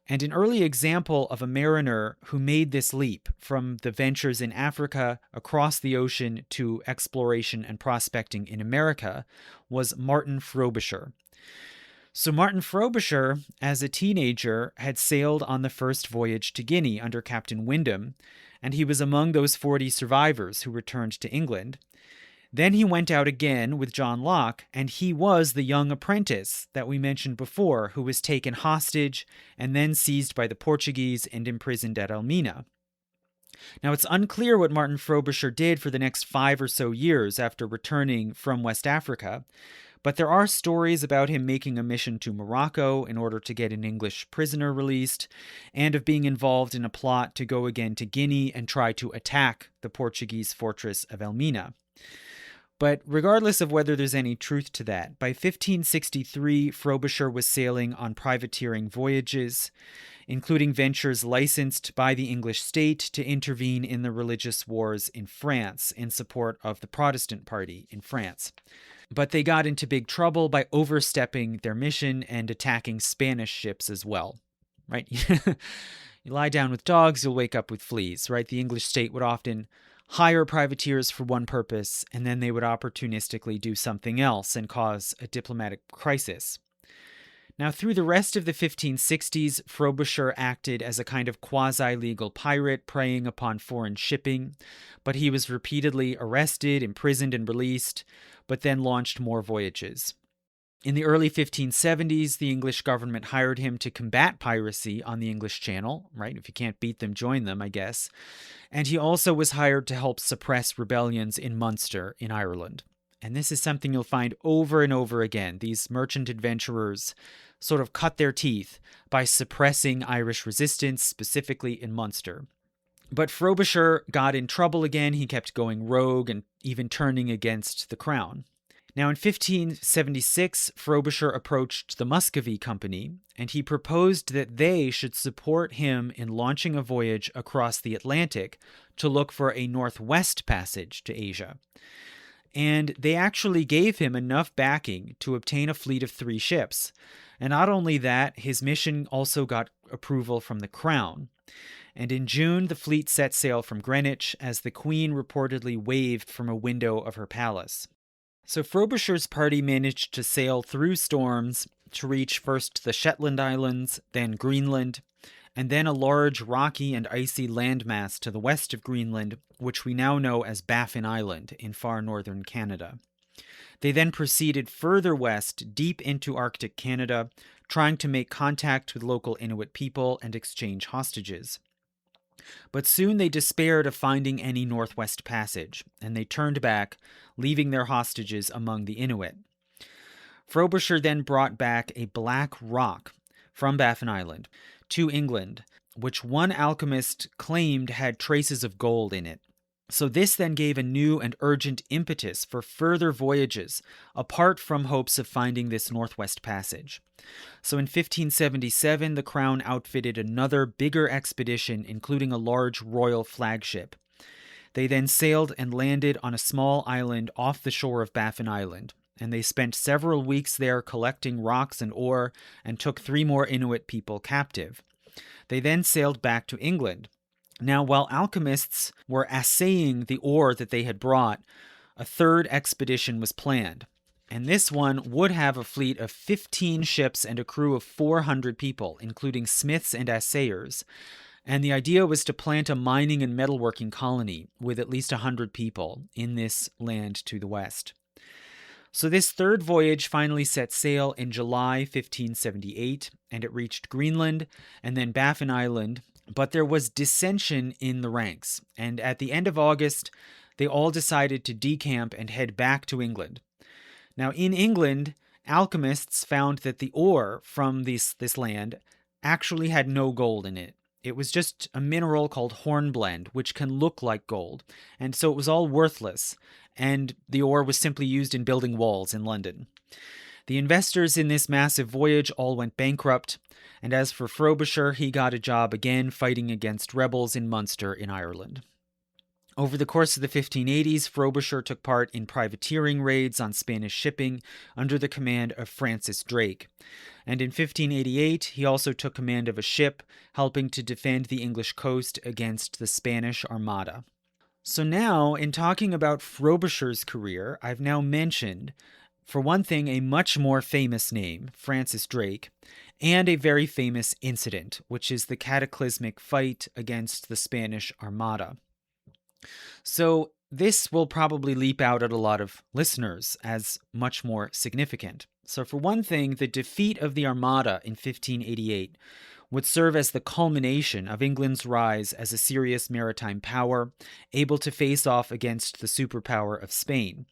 And an early example of a mariner who made this leap from the ventures in Africa across the ocean to exploration and prospecting in America was Martin Frobisher. So Martin Frobisher, as a teenager, had sailed on the first voyage to Guinea under Captain Wyndham, and he was among those 40 survivors who returned to England. Then he went out again with John Locke, and he was the young apprentice that we mentioned before, who was taken hostage and then seized by the Portuguese and imprisoned at Elmina. Now, it's unclear what Martin Frobisher did for the next 5 or so years after returning from West Africa, but there are stories about him making a mission to Morocco in order to get an English prisoner released, and of being involved in a plot to go again to Guinea and try to attack the Portuguese fortress of Elmina. But regardless of whether there's any truth to that, by 1563, Frobisher was sailing on privateering voyages, including ventures licensed by the English state to intervene in the religious wars in France in support of the Protestant party in France. But they got into big trouble by overstepping their mission and attacking Spanish ships as well, right? You lie down with dogs, you'll wake up with fleas, right? The English state would often hire privateers for one purpose, and then they would opportunistically do something else and cause a diplomatic crisis. Now, through the rest of the 1560s, Frobisher acted as a kind of quasi-legal pirate preying upon foreign shipping, but he was repeatedly arrested, imprisoned, and released, but then launched more voyages. In the early 1570s, the English government hired him to combat piracy on the English Channel, right? If you can't beat them, join them, I guess. And he also was hired to help suppress rebellions in Munster in Ireland. And this is something you'll find over and over again. These merchant adventurers sort of cut their teeth by suppressing Irish resistance, specifically in Munster. But Frobisher got in trouble again. He kept going rogue and even turning against the crown. Now, in 1576, Frobisher approached the Muscovy Company, and he proposed that they should support him in launching a voyage across the Atlantic to look for a northwest passage to Asia. And they actually gave him enough backing to obtain a fleet of 3 ships. And not only that, his mission also got approval from the Crown. And in June, the fleet set sail from Greenwich as the Queen reportedly waved from a window of her palace. So Frobisher's party managed to sail through storms to reach first the Shetland Islands, then Greenland, and then a large rocky and icy landmass to the west of Greenland, which we now know as Baffin Island in far northern Canada. They then proceeded further west, deep into Arctic Canada, trying to make contact with local Inuit people and exchange hostages. But soon they despaired of finding any northwest passage, and they turned back, leaving their hostages among the Inuit. Frobisher then brought back a black rock from Baffin Island to England, which one alchemist claimed had traces of gold in it. So this then gave a new and urgent impetus for further voyages, apart from hopes of finding this northwest passage. So in 1577, the Crown outfitted another bigger expedition, including a large royal flagship. They then sailed and landed on a small island off the shore of Baffin Island, and they spent several weeks there collecting rocks and ore and took 3 more Inuit people captive. They then sailed back to England. Now, while alchemists were assaying the ore that they had brought, a third expedition was planned. And this one would have a fleet of 15 ships and a crew of 400 people, including smiths and assayers. And the idea was to plant a mining and metalworking colony with at least 100 people in this land to the west. So this third voyage finally set sail in July 1578, and it reached Greenland and then Baffin Island. But there was dissension in the ranks, and at the end of August, they all decided to decamp and head back to England. Now, in England, alchemists found that the ore from this land actually had no gold in it, It was just a mineral called hornblende, which can look like gold. And so it was all worthless, and the ore was simply used in building walls in London. The investors in this massive voyage all went bankrupt, and as for Frobisher, he got a job again fighting against rebels in Munster in Ireland. Over the course of the 1580s, Frobisher took part in privateering raids on Spanish shipping under the command of Francis Drake. And in 1588, he also took command of a ship, helping to defend the English coast against the Spanish Armada. So now, in talking about Frobisher's career, I've now mentioned, for one thing, a much more famous name, Francis Drake, and a very famous incident, which is the cataclysmic fight against the Spanish Armada. So this will probably leap out at a lot of listeners as much more significant. So for one thing, the defeat of the Armada in 1588 would serve as the culmination of England's rise as a serious maritime power, able to face off against the superpower of Spain.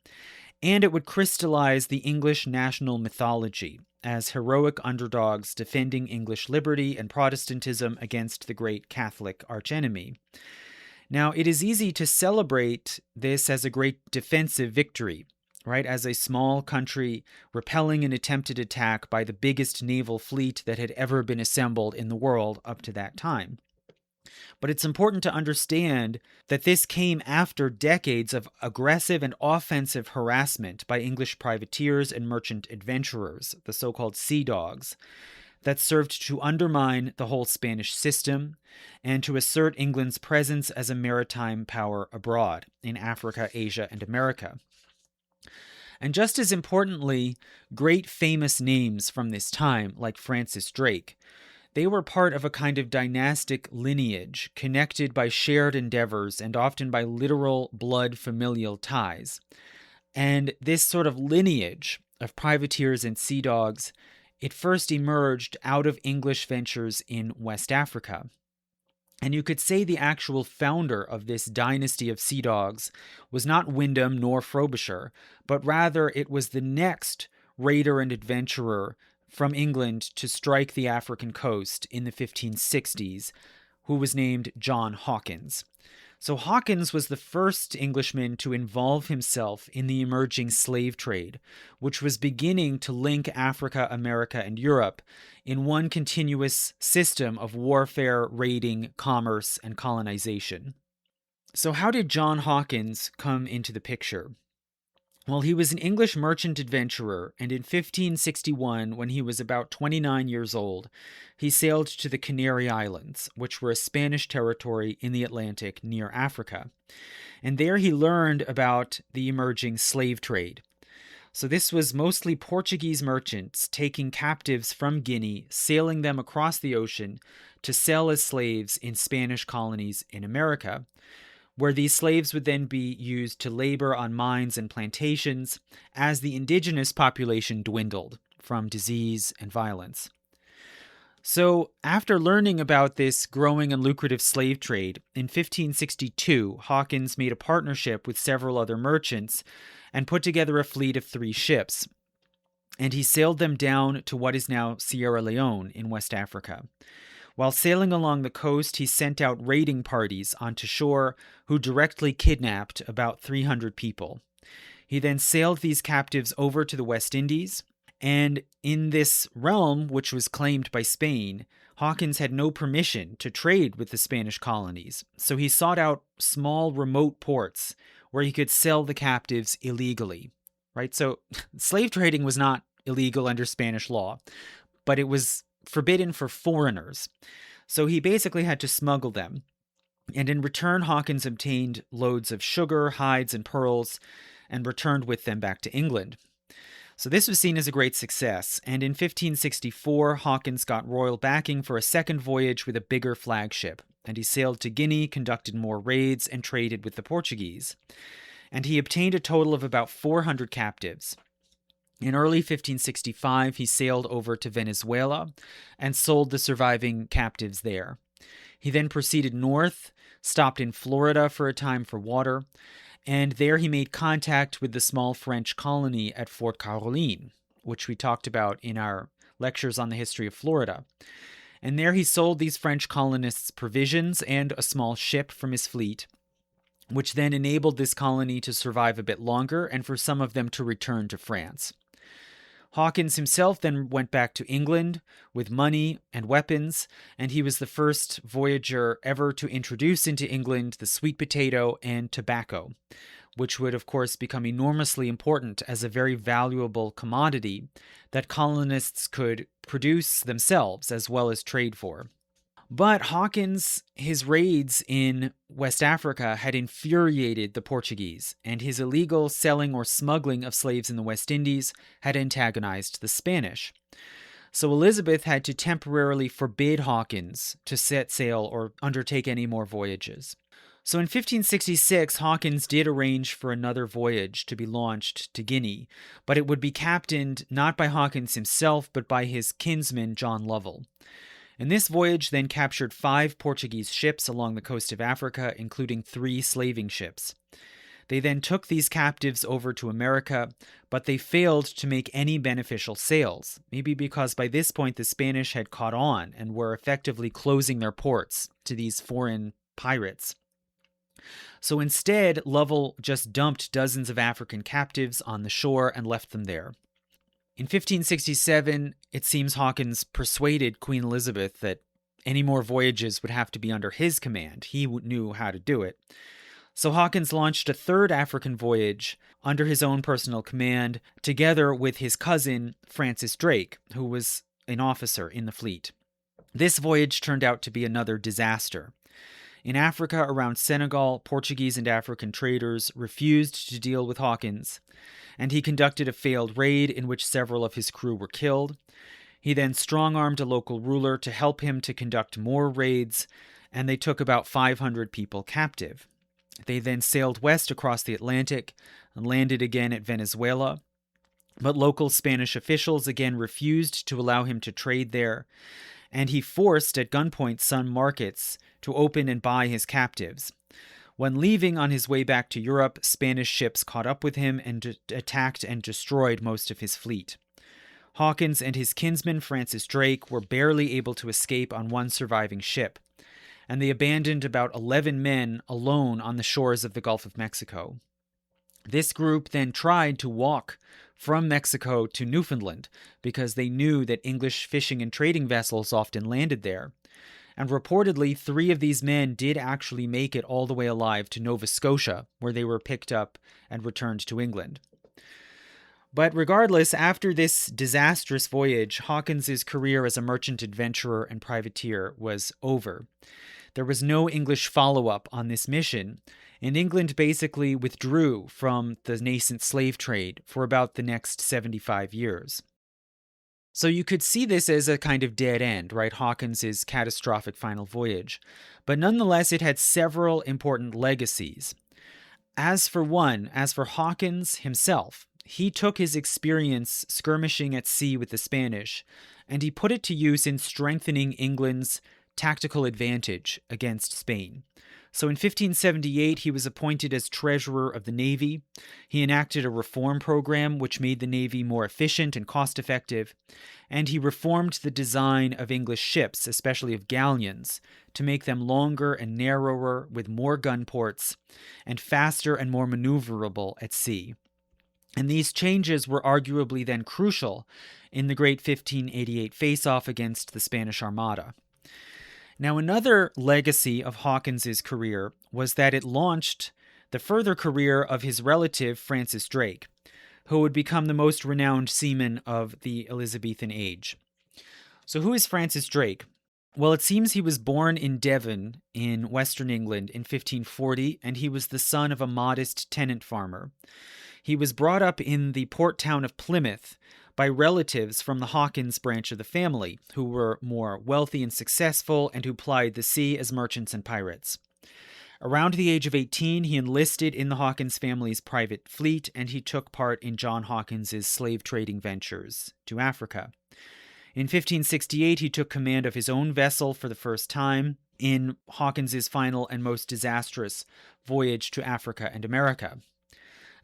And it would crystallize the English national mythology as heroic underdogs defending English liberty and Protestantism against the great Catholic archenemy. Now, it is easy to celebrate this as a great defensive victory, right? As a small country repelling an attempted attack by the biggest naval fleet that had ever been assembled in the world up to that time. But it's important to understand that this came after decades of aggressive and offensive harassment by English privateers and merchant adventurers, the so-called sea dogs, that served to undermine the whole Spanish system and to assert England's presence as a maritime power abroad in Africa, Asia, and America. And just as importantly, great famous names from this time, like Francis Drake, they were part of a kind of dynastic lineage connected by shared endeavors and often by literal blood familial ties. And this sort of lineage of privateers and sea dogs, it first emerged out of English ventures in West Africa. And you could say the actual founder of this dynasty of sea dogs was not Wyndham nor Frobisher, but rather it was the next raider and adventurer from England to strike the African coast in the 1560s, who was named John Hawkins. So Hawkins was the first Englishman to involve himself in the emerging slave trade, which was beginning to link Africa, America, and Europe in one continuous system of warfare, raiding, commerce, and colonization. So how did John Hawkins come into the picture? Well, he was an English merchant adventurer, and in 1561, when he was about 29 years old, he sailed to the Canary Islands, which were a Spanish territory in the Atlantic near Africa. And there he learned about the emerging slave trade. So this was mostly Portuguese merchants taking captives from Guinea, sailing them across the ocean to sell as slaves in Spanish colonies in America, where these slaves would then be used to labor on mines and plantations as the indigenous population dwindled from disease and violence. So, after learning about this growing and lucrative slave trade, in 1562, Hawkins made a partnership with several other merchants and put together a fleet of 3 ships. And he sailed them down to what is now Sierra Leone in West Africa. While sailing along the coast, he sent out raiding parties onto shore who directly kidnapped about 300 people. He then sailed these captives over to the West Indies, and in this realm, which was claimed by Spain, Hawkins had no permission to trade with the Spanish colonies, so he sought out small remote ports where he could sell the captives illegally, right? So slave trading was not illegal under Spanish law, but it was forbidden for foreigners. So he basically had to smuggle them. And in return, Hawkins obtained loads of sugar, hides, and pearls, and returned with them back to England. So this was seen as a great success, and in 1564, Hawkins got royal backing for a second voyage with a bigger flagship, and he sailed to Guinea, conducted more raids, and traded with the Portuguese. And he obtained a total of about 400 captives. In early 1565, he sailed over to Venezuela and sold the surviving captives there. He then proceeded north, stopped in Florida for a time for water, and there he made contact with the small French colony at Fort Caroline, which we talked about in our lectures on the history of Florida. And there he sold these French colonists provisions and a small ship from his fleet, which then enabled this colony to survive a bit longer and for some of them to return to France. Hawkins himself then went back to England with money and weapons, and he was the first voyager ever to introduce into England the sweet potato and tobacco, which would, of course, become enormously important as a very valuable commodity that colonists could produce themselves as well as trade for. But Hawkins, his raids in West Africa had infuriated the Portuguese, and his illegal selling or smuggling of slaves in the West Indies had antagonized the Spanish. So Elizabeth had to temporarily forbid Hawkins to set sail or undertake any more voyages. So in 1566, Hawkins did arrange for another voyage to be launched to Guinea, but it would be captained not by Hawkins himself, but by his kinsman John Lovell. And this voyage then captured 5 Portuguese ships along the coast of Africa, including 3 slaving ships. They then took these captives over to America, but they failed to make any beneficial sales, maybe because by this point the Spanish had caught on and were effectively closing their ports to these foreign pirates. So instead, Lovell just dumped dozens of African captives on the shore and left them there. In 1567, it seems Hawkins persuaded Queen Elizabeth that any more voyages would have to be under his command. He knew how to do it. So Hawkins launched a third African voyage under his own personal command, together with his cousin Francis Drake, who was an officer in the fleet. This voyage turned out to be another disaster. In Africa around Senegal, Portuguese and African traders refused to deal with Hawkins, and he conducted a failed raid in which several of his crew were killed. He then strong-armed a local ruler to help him to conduct more raids, and they took about 500 people captive. They then sailed west across the Atlantic and landed again at Venezuela, but local Spanish officials again refused to allow him to trade there, and he forced at gunpoint some markets to open and buy his captives. When leaving on his way back to Europe, Spanish ships caught up with him and attacked and destroyed most of his fleet. Hawkins and his kinsman Francis Drake were barely able to escape on one surviving ship, and they abandoned about 11 men alone on the shores of the Gulf of Mexico. This group then tried to walk from Mexico to Newfoundland because they knew that English fishing and trading vessels often landed there. And reportedly, 3 of these men did actually make it all the way alive to Nova Scotia, where they were picked up and returned to England. But regardless, after this disastrous voyage, Hawkins's career as a merchant adventurer and privateer was over. There was no English follow-up on this mission, and England basically withdrew from the nascent slave trade for about the next 75 years. So you could see this as a kind of dead end, right? Hawkins's catastrophic final voyage. But nonetheless, it had several important legacies. As for Hawkins himself, he took his experience skirmishing at sea with the Spanish, and he put it to use in strengthening England's tactical advantage against Spain. So in 1578, he was appointed as Treasurer of the Navy. He enacted a reform program which made the Navy more efficient and cost-effective, and he reformed the design of English ships, especially of galleons, to make them longer and narrower with more gun ports, and faster and more maneuverable at sea. And these changes were arguably then crucial in the great 1588 face-off against the Spanish Armada. Now, another legacy of Hawkins's career was that it launched the further career of his relative Francis Drake, who would become the most renowned seaman of the Elizabethan age. So who is Francis Drake? Well, it seems he was born in Devon in western England in 1540, and he was the son of a modest tenant farmer. He was brought up in the port town of Plymouth by relatives from the Hawkins branch of the family, who were more wealthy and successful and who plied the sea as merchants and pirates. Around the age of 18, he enlisted in the Hawkins family's private fleet, and he took part in John Hawkins's slave trading ventures to Africa. In 1568, he took command of his own vessel for the first time in Hawkins's final and most disastrous voyage to Africa and America.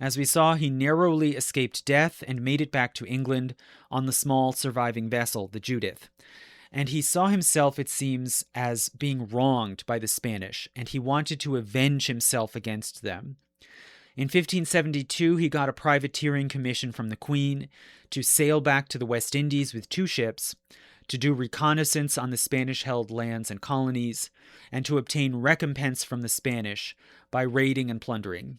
As we saw, he narrowly escaped death and made it back to England on the small surviving vessel, the Judith. And he saw himself, it seems, as being wronged by the Spanish, and he wanted to avenge himself against them. In 1572, he got a privateering commission from the Queen to sail back to the West Indies with 2 ships, to do reconnaissance on the Spanish-held lands and colonies, and to obtain recompense from the Spanish by raiding and plundering.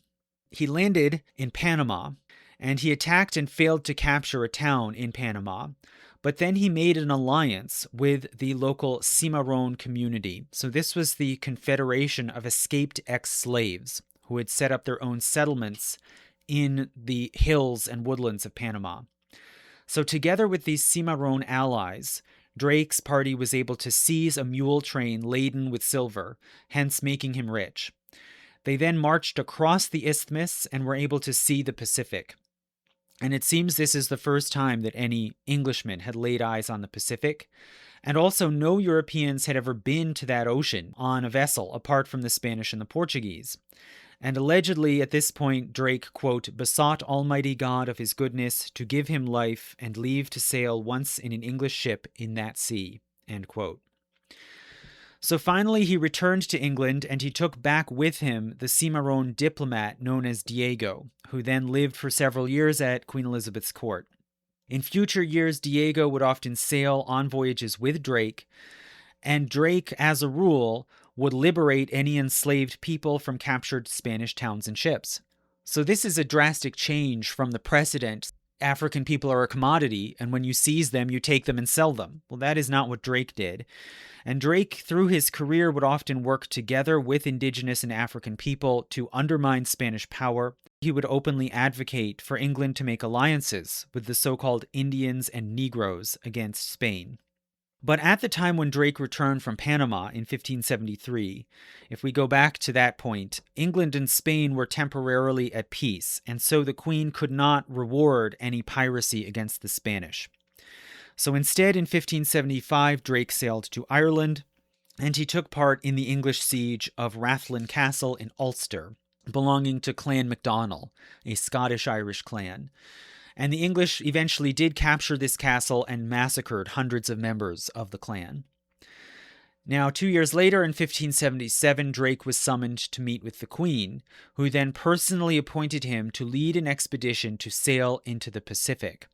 He landed in Panama, and he attacked and failed to capture a town in Panama, but then he made an alliance with the local Cimarron community. So this was the confederation of escaped ex-slaves who had set up their own settlements in the hills and woodlands of Panama. So together with these Cimarron allies, Drake's party was able to seize a mule train laden with silver, hence making him rich. They then marched across the isthmus and were able to see the Pacific. And it seems this is the first time that any Englishman had laid eyes on the Pacific. And also no Europeans had ever been to that ocean on a vessel apart from the Spanish and the Portuguese. And allegedly at this point, Drake, quote, besought Almighty God of his goodness to give him life and leave to sail once in an English ship in that sea, end quote. So finally he returned to England and he took back with him the Cimarron diplomat known as Diego, who then lived for several years at Queen Elizabeth's court. In future years, Diego would often sail on voyages with Drake, and Drake, as a rule, would liberate any enslaved people from captured Spanish towns and ships. So this is a drastic change from the precedent. African people are a commodity, and when you seize them, you take them and sell them. Well, that is not what Drake did. And Drake, through his career, would often work together with indigenous and African people to undermine Spanish power. He would openly advocate for England to make alliances with the so-called Indians and Negroes against Spain. But at the time when Drake returned from Panama in 1573, if we go back to that point, England and Spain were temporarily at peace, and so the Queen could not reward any piracy against the Spanish. So instead, in 1575, Drake sailed to Ireland, and he took part in the English siege of Rathlin Castle in Ulster, belonging to Clan MacDonald, a Scottish-Irish clan. And the English eventually did capture this castle and massacred hundreds of members of the clan. Now, 2 years later, in 1577, Drake was summoned to meet with the Queen, who then personally appointed him to lead an expedition to sail into the Pacific.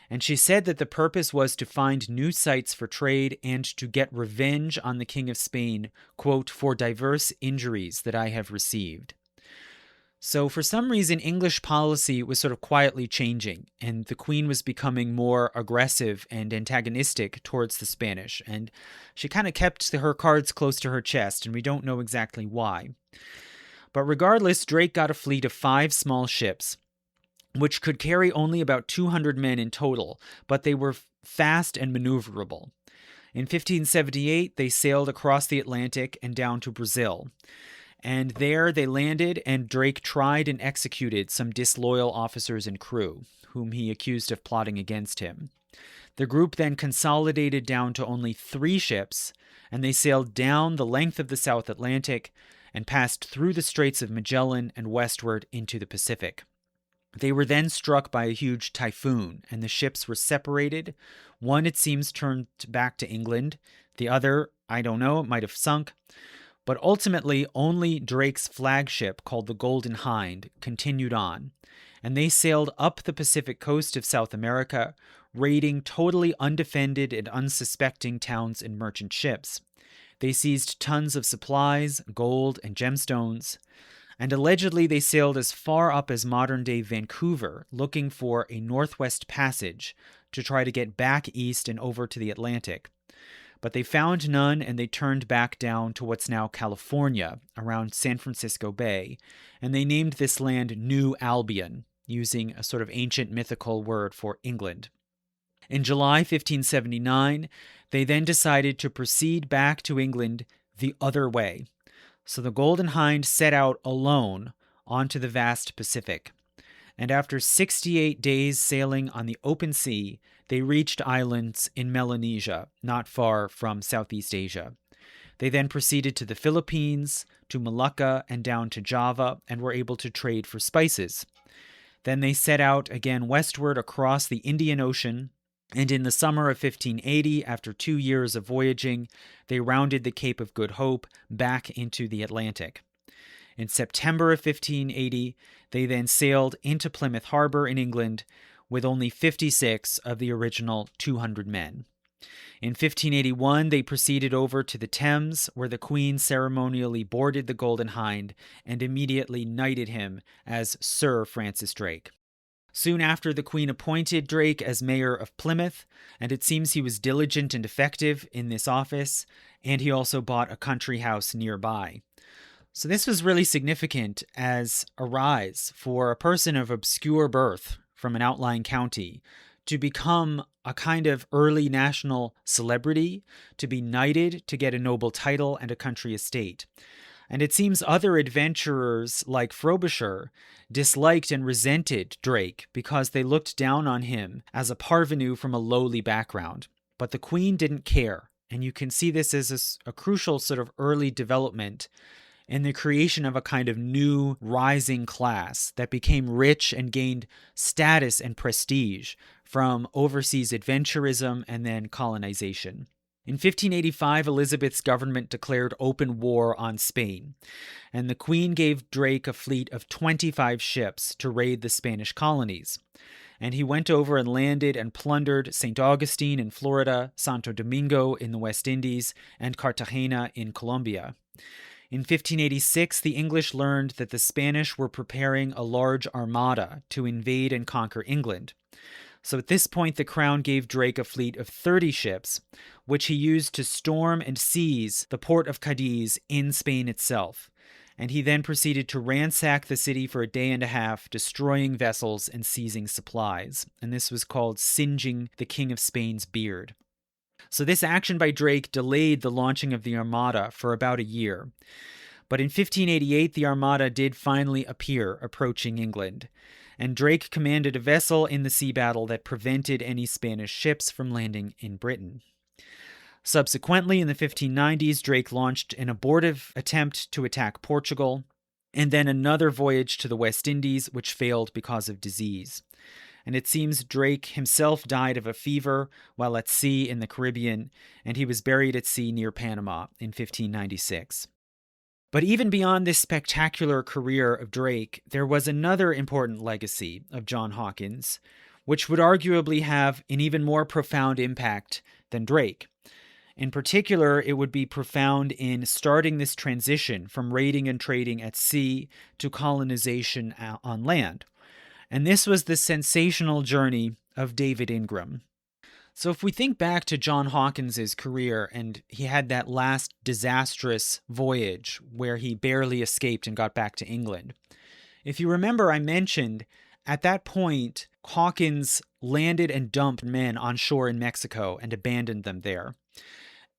And she said that the purpose was to find new sites for trade and to get revenge on the King of Spain, quote, for diverse injuries that I have received. So for some reason, English policy was sort of quietly changing, and the Queen was becoming more aggressive and antagonistic towards the Spanish, and she kind of kept her cards close to her chest, and we don't know exactly why. But regardless, Drake got a fleet of 5 small ships, which could carry only about 200 men in total, but they were fast and maneuverable. In 1578, they sailed across the Atlantic and down to Brazil. And there they landed, and Drake tried and executed some disloyal officers and crew, whom he accused of plotting against him. The group then consolidated down to only 3 ships, and they sailed down the length of the South Atlantic and passed through the Straits of Magellan and westward into the Pacific. They were then struck by a huge typhoon, and the ships were separated. One, it seems, turned back to England. The other, I don't know, it might have sunk. But ultimately, only Drake's flagship, called the Golden Hind, continued on, and they sailed up the Pacific coast of South America, raiding totally undefended and unsuspecting towns and merchant ships. They seized tons of supplies, gold, and gemstones, and allegedly they sailed as far up as modern-day Vancouver, looking for a northwest passage to try to get back east and over to the Atlantic. But they found none, and they turned back down to what's now California, around San Francisco Bay, and they named this land New Albion, using a sort of ancient mythical word for England. In July 1579, they then decided to proceed back to England the other way. So the Golden Hind set out alone onto the vast Pacific. And after 68 days sailing on the open sea, they reached islands in Melanesia, not far from Southeast Asia. They then proceeded to the Philippines, to Malacca, and down to Java, and were able to trade for spices. Then they set out again westward across the Indian Ocean, And in the summer of 1580, after 2 years of voyaging, they rounded the Cape of Good Hope back into the Atlantic. In September of 1580, they then sailed into Plymouth Harbor in England with only 56 of the original 200 men. In 1581, they proceeded over to the Thames, where the Queen ceremonially boarded the Golden Hind and immediately knighted him as Sir Francis Drake. Soon after, the Queen appointed Drake as mayor of Plymouth, and it seems he was diligent and effective in this office, and he also bought a country house nearby. So this was really significant as a rise for a person of obscure birth from an outlying county to become a kind of early national celebrity, to be knighted, to get a noble title and a country estate. And it seems other adventurers like Frobisher disliked and resented Drake because they looked down on him as a parvenu from a lowly background. But the Queen didn't care, and you can see this as a crucial sort of early development in the creation of a kind of new rising class that became rich and gained status and prestige from overseas adventurism and then colonization. In 1585, Elizabeth's government declared open war on Spain, and the Queen gave Drake a fleet of 25 ships to raid the Spanish colonies. And he went over and landed and plundered St. Augustine in Florida, Santo Domingo in the West Indies, and Cartagena in Colombia. In 1586, the English learned that the Spanish were preparing a large armada to invade and conquer England. So at this point, the Crown gave Drake a fleet of 30 ships, which he used to storm and seize the port of Cadiz in Spain itself. And he then proceeded to ransack the city for a day and a half, destroying vessels and seizing supplies. And this was called singeing the King of Spain's beard. So this action by Drake delayed the launching of the Armada for about a year. But in 1588, the Armada did finally appear approaching England, and Drake commanded a vessel in the sea battle that prevented any Spanish ships from landing in Britain. Subsequently, in the 1590s, Drake launched an abortive attempt to attack Portugal, and then another voyage to the West Indies, which failed because of disease. And it seems Drake himself died of a fever while at sea in the Caribbean, and he was buried at sea near Panama in 1596. But even beyond this spectacular career of Drake, there was another important legacy of John Hawkins, which would arguably have an even more profound impact than Drake. In particular, it would be profound in starting this transition from raiding and trading at sea to colonization on land. And this was the sensational journey of David Ingram. So if we think back to John Hawkins's career, and he had that last disastrous voyage where he barely escaped and got back to England. If you remember, I mentioned at that point, Hawkins landed and dumped men on shore in Mexico and abandoned them there.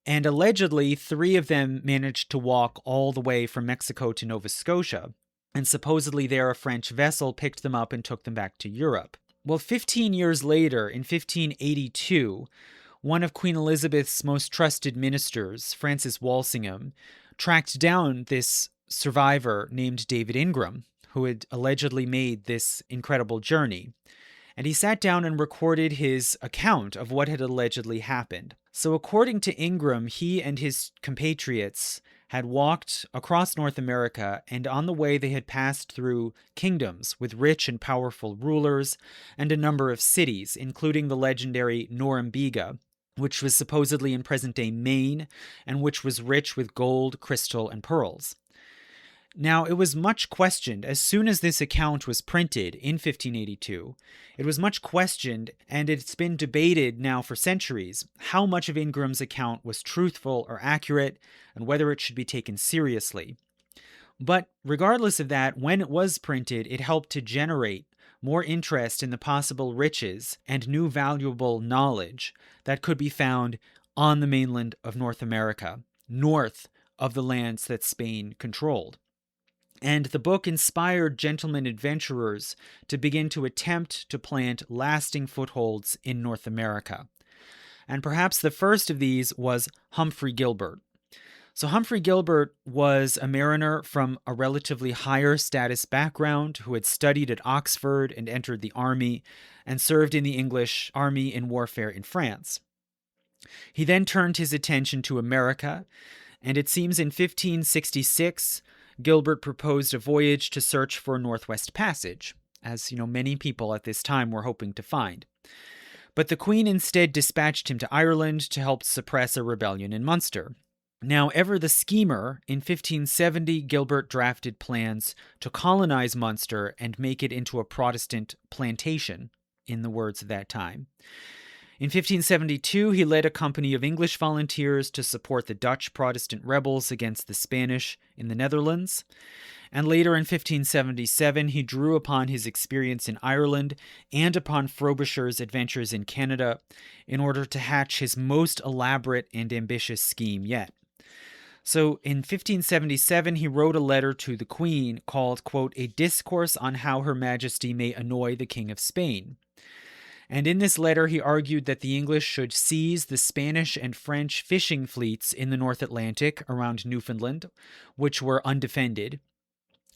And allegedly, 3 of them managed to walk all the way from Mexico to Nova Scotia. And supposedly there a French vessel picked them up and took them back to Europe. Well, 15 years later, in 1582, one of Queen Elizabeth's most trusted ministers, Francis Walsingham, tracked down this survivor named David Ingram, who had allegedly made this incredible journey. And he sat down and recorded his account of what had allegedly happened. So according to Ingram, he and his compatriots had walked across North America, and on the way they had passed through kingdoms with rich and powerful rulers and a number of cities, including the legendary Norumbega, which was supposedly in present-day Maine and which was rich with gold, crystal, and pearls. Now, it was much questioned as soon as this account was printed in 1582. It was much questioned, and it's been debated now for centuries, how much of Ingram's account was truthful or accurate, and whether it should be taken seriously. But regardless of that, when it was printed, it helped to generate more interest in the possible riches and new valuable knowledge that could be found on the mainland of North America, north of the lands that Spain controlled. And the book inspired gentlemen adventurers to begin to attempt to plant lasting footholds in North America. And perhaps the first of these was Humphrey Gilbert. So Humphrey Gilbert was a mariner from a relatively higher status background who had studied at Oxford and entered the army and served in the English army in warfare in France. He then turned his attention to America, and it seems in 1566, Gilbert proposed a voyage to search for Northwest Passage, as many people at this time were hoping to find. But the Queen instead dispatched him to Ireland to help suppress a rebellion in Munster. Now, ever the schemer, in 1570, Gilbert drafted plans to colonize Munster and make it into a Protestant plantation, in the words of that time. In 1572, he led a company of English volunteers to support the Dutch Protestant rebels against the Spanish in the Netherlands. And later in 1577, he drew upon his experience in Ireland and upon Frobisher's adventures in Canada in order to hatch his most elaborate and ambitious scheme yet. So in 1577, he wrote a letter to the Queen called, quote, "A Discourse on How Her Majesty May Annoy the King of Spain." And in this letter, he argued that the English should seize the Spanish and French fishing fleets in the North Atlantic around Newfoundland, which were undefended.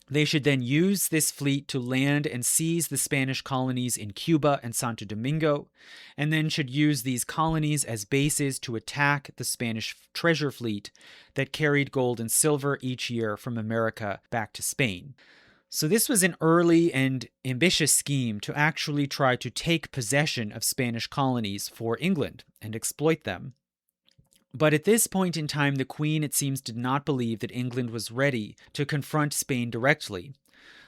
They should then use this fleet to land and seize the Spanish colonies in Cuba and Santo Domingo, and then should use these colonies as bases to attack the Spanish treasure fleet that carried gold and silver each year from America back to Spain. So this was an early and ambitious scheme to actually try to take possession of Spanish colonies for England and exploit them. But at this point in time, the Queen, it seems, did not believe that England was ready to confront Spain directly.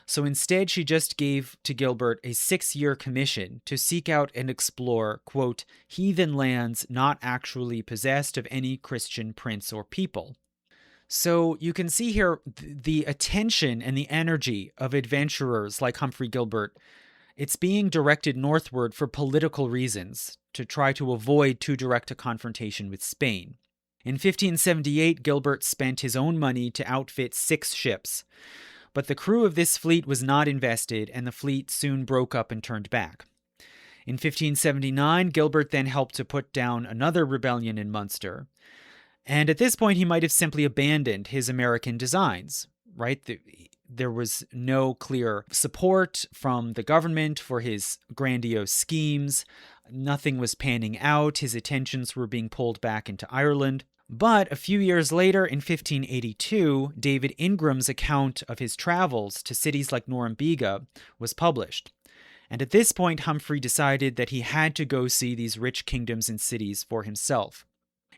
So instead, she just gave to Gilbert a 6-year commission to seek out and explore, quote, "heathen lands not actually possessed of any Christian prince or people." So you can see here the attention and the energy of adventurers like Humphrey Gilbert. It's being directed northward for political reasons, to try to avoid too direct a confrontation with Spain. In 1578, Gilbert spent his own money to outfit 6 ships, but the crew of this fleet was not invested, and the fleet soon broke up and turned back. In 1579, Gilbert then helped to put down another rebellion in Munster. And at this point, he might have simply abandoned his American designs, right? There was no clear support from the government for his grandiose schemes. Nothing was panning out. His attentions were being pulled back into Ireland. But a few years later, in 1582, David Ingram's account of his travels to cities like Norumbega was published. And at this point, Humphrey decided that he had to go see these rich kingdoms and cities for himself.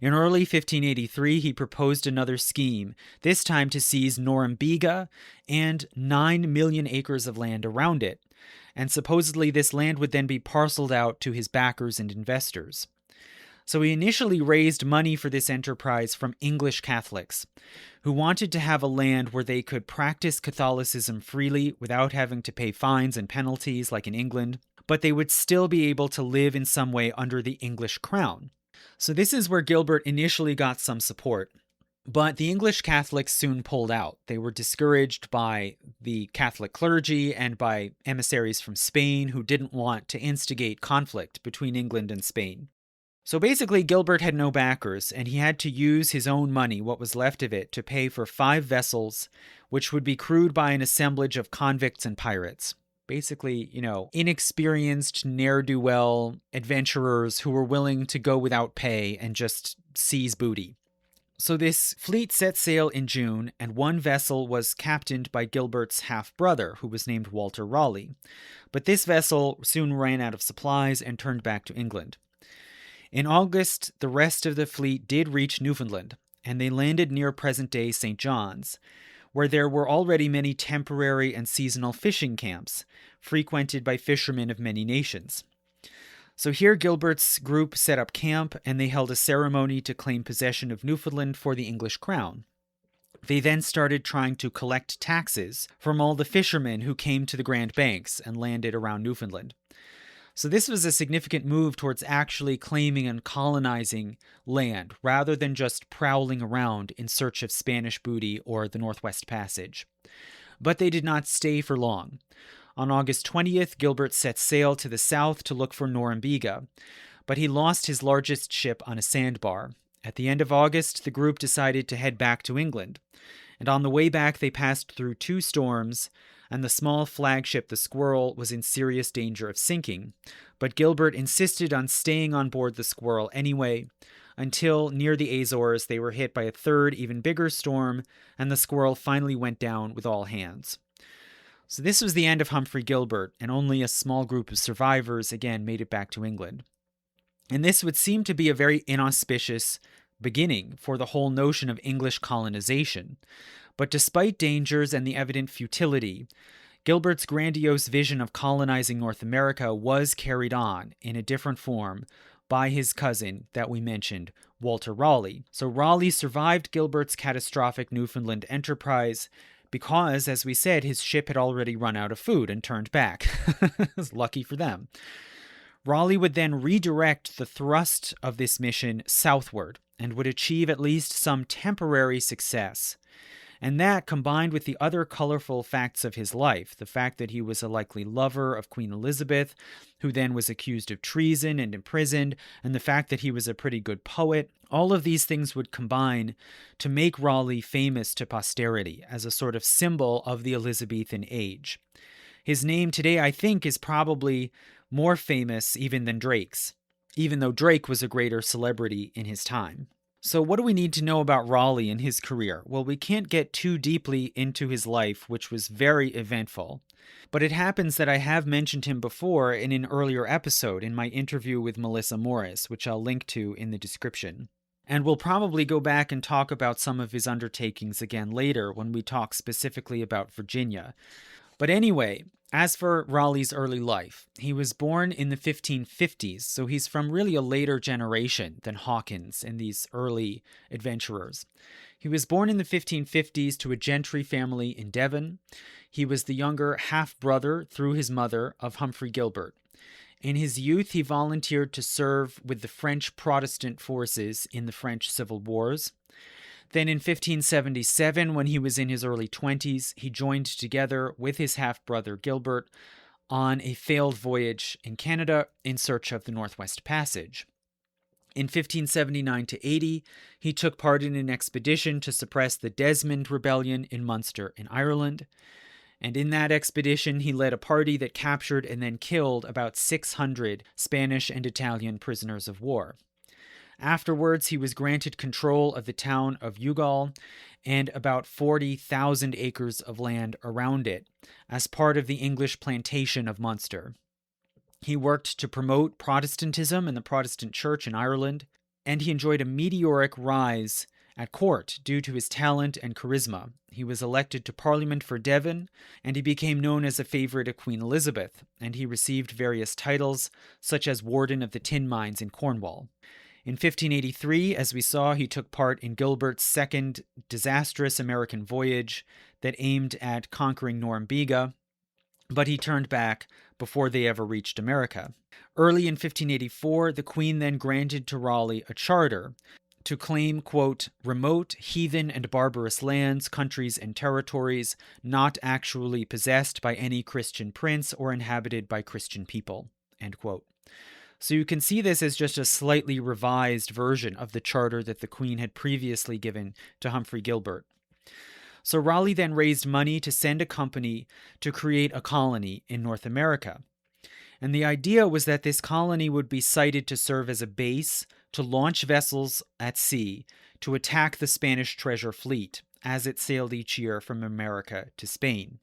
In early 1583, he proposed another scheme, this time to seize Norumbega and 9 million acres of land around it, and supposedly this land would then be parceled out to his backers and investors. So he initially raised money for this enterprise from English Catholics, who wanted to have a land where they could practice Catholicism freely without having to pay fines and penalties like in England, but they would still be able to live in some way under the English crown. So this is where Gilbert initially got some support. But the English Catholics soon pulled out. They were discouraged by the Catholic clergy and by emissaries from Spain who didn't want to instigate conflict between England and Spain. So basically, Gilbert had no backers, and he had to use his own money, what was left of it, to pay for 5 vessels, which would be crewed by an assemblage of convicts and pirates. Basically, inexperienced, ne'er-do-well adventurers who were willing to go without pay and just seize booty. So this fleet set sail in June, and one vessel was captained by Gilbert's half-brother, who was named Walter Raleigh. But this vessel soon ran out of supplies and turned back to England. In August, the rest of the fleet did reach Newfoundland, and they landed near present-day St. John's, where there were already many temporary and seasonal fishing camps, frequented by fishermen of many nations. So here Gilbert's group set up camp, and they held a ceremony to claim possession of Newfoundland for the English crown. They then started trying to collect taxes from all the fishermen who came to the Grand Banks and landed around Newfoundland. So this was a significant move towards actually claiming and colonizing land, rather than just prowling around in search of Spanish booty or the Northwest Passage. But they did not stay for long. On August 20th, Gilbert set sail to the south to look for Norumbega, but he lost his largest ship on a sandbar, At the end of August, the group decided to head back to England. And on the way back, they passed through 2 storms, and the small flagship, the Squirrel, was in serious danger of sinking. But Gilbert insisted on staying on board the Squirrel anyway, until near the Azores they were hit by a third, even bigger storm, and the Squirrel finally went down with all hands. So this was the end of Humphrey Gilbert, and only a small group of survivors again made it back to England. And this would seem to be a very inauspicious beginning for the whole notion of English colonization. But despite dangers and the evident futility, Gilbert's grandiose vision of colonizing North America was carried on in a different form by his cousin that we mentioned, Walter Raleigh. So Raleigh survived Gilbert's catastrophic Newfoundland enterprise because, as we said, his ship had already run out of food and turned back. Lucky for them. Raleigh would then redirect the thrust of this mission southward and would achieve at least some temporary success. And that, combined with the other colorful facts of his life, the fact that he was a likely lover of Queen Elizabeth, who then was accused of treason and imprisoned, and the fact that he was a pretty good poet, all of these things would combine to make Raleigh famous to posterity as a sort of symbol of the Elizabethan age. His name today, I think, is probably more famous even than Drake's, even though Drake was a greater celebrity in his time. So what do we need to know about Raleigh and his career? Well, we can't get too deeply into his life, which was very eventful. But it happens that I have mentioned him before in an earlier episode in my interview with Melissa Morris, which I'll link to in the description. And we'll probably go back and talk about some of his undertakings again later when we talk specifically about Virginia. But anyway, as for Raleigh's early life, he was born in the 1550s, so he's from really a later generation than Hawkins and these early adventurers. He was born in the 1550s to a gentry family in Devon. He was the younger half-brother, through his mother, of Humphrey Gilbert. In his youth, he volunteered to serve with the French Protestant forces in the French Civil Wars. Then in 1577, when he was in his early 20s, he joined together with his half-brother Gilbert on a failed voyage in Canada in search of the Northwest Passage. In 1579 to 80, he took part in an expedition to suppress the Desmond Rebellion in Munster in Ireland. And in that expedition, he led a party that captured and then killed about 600 Spanish and Italian prisoners of war. Afterwards, he was granted control of the town of Youghal and about 40,000 acres of land around it as part of the English plantation of Munster. He worked to promote Protestantism and the Protestant Church in Ireland, and he enjoyed a meteoric rise at court due to his talent and charisma. He was elected to Parliament for Devon, and he became known as a favorite of Queen Elizabeth, and he received various titles, such as Warden of the Tin Mines in Cornwall. In 1583, as we saw, he took part in Gilbert's second disastrous American voyage that aimed at conquering Norumbega, but he turned back before they ever reached America. Early in 1584, the Queen then granted to Raleigh a charter to claim, quote, remote, heathen, and barbarous lands, countries, and territories not actually possessed by any Christian prince or inhabited by Christian people, end quote. So you can see this as just a slightly revised version of the charter that the Queen had previously given to Humphrey Gilbert. So Raleigh then raised money to send a company to create a colony in North America. And the idea was that this colony would be sited to serve as a base to launch vessels at sea to attack the Spanish treasure fleet as it sailed each year from America to Spain.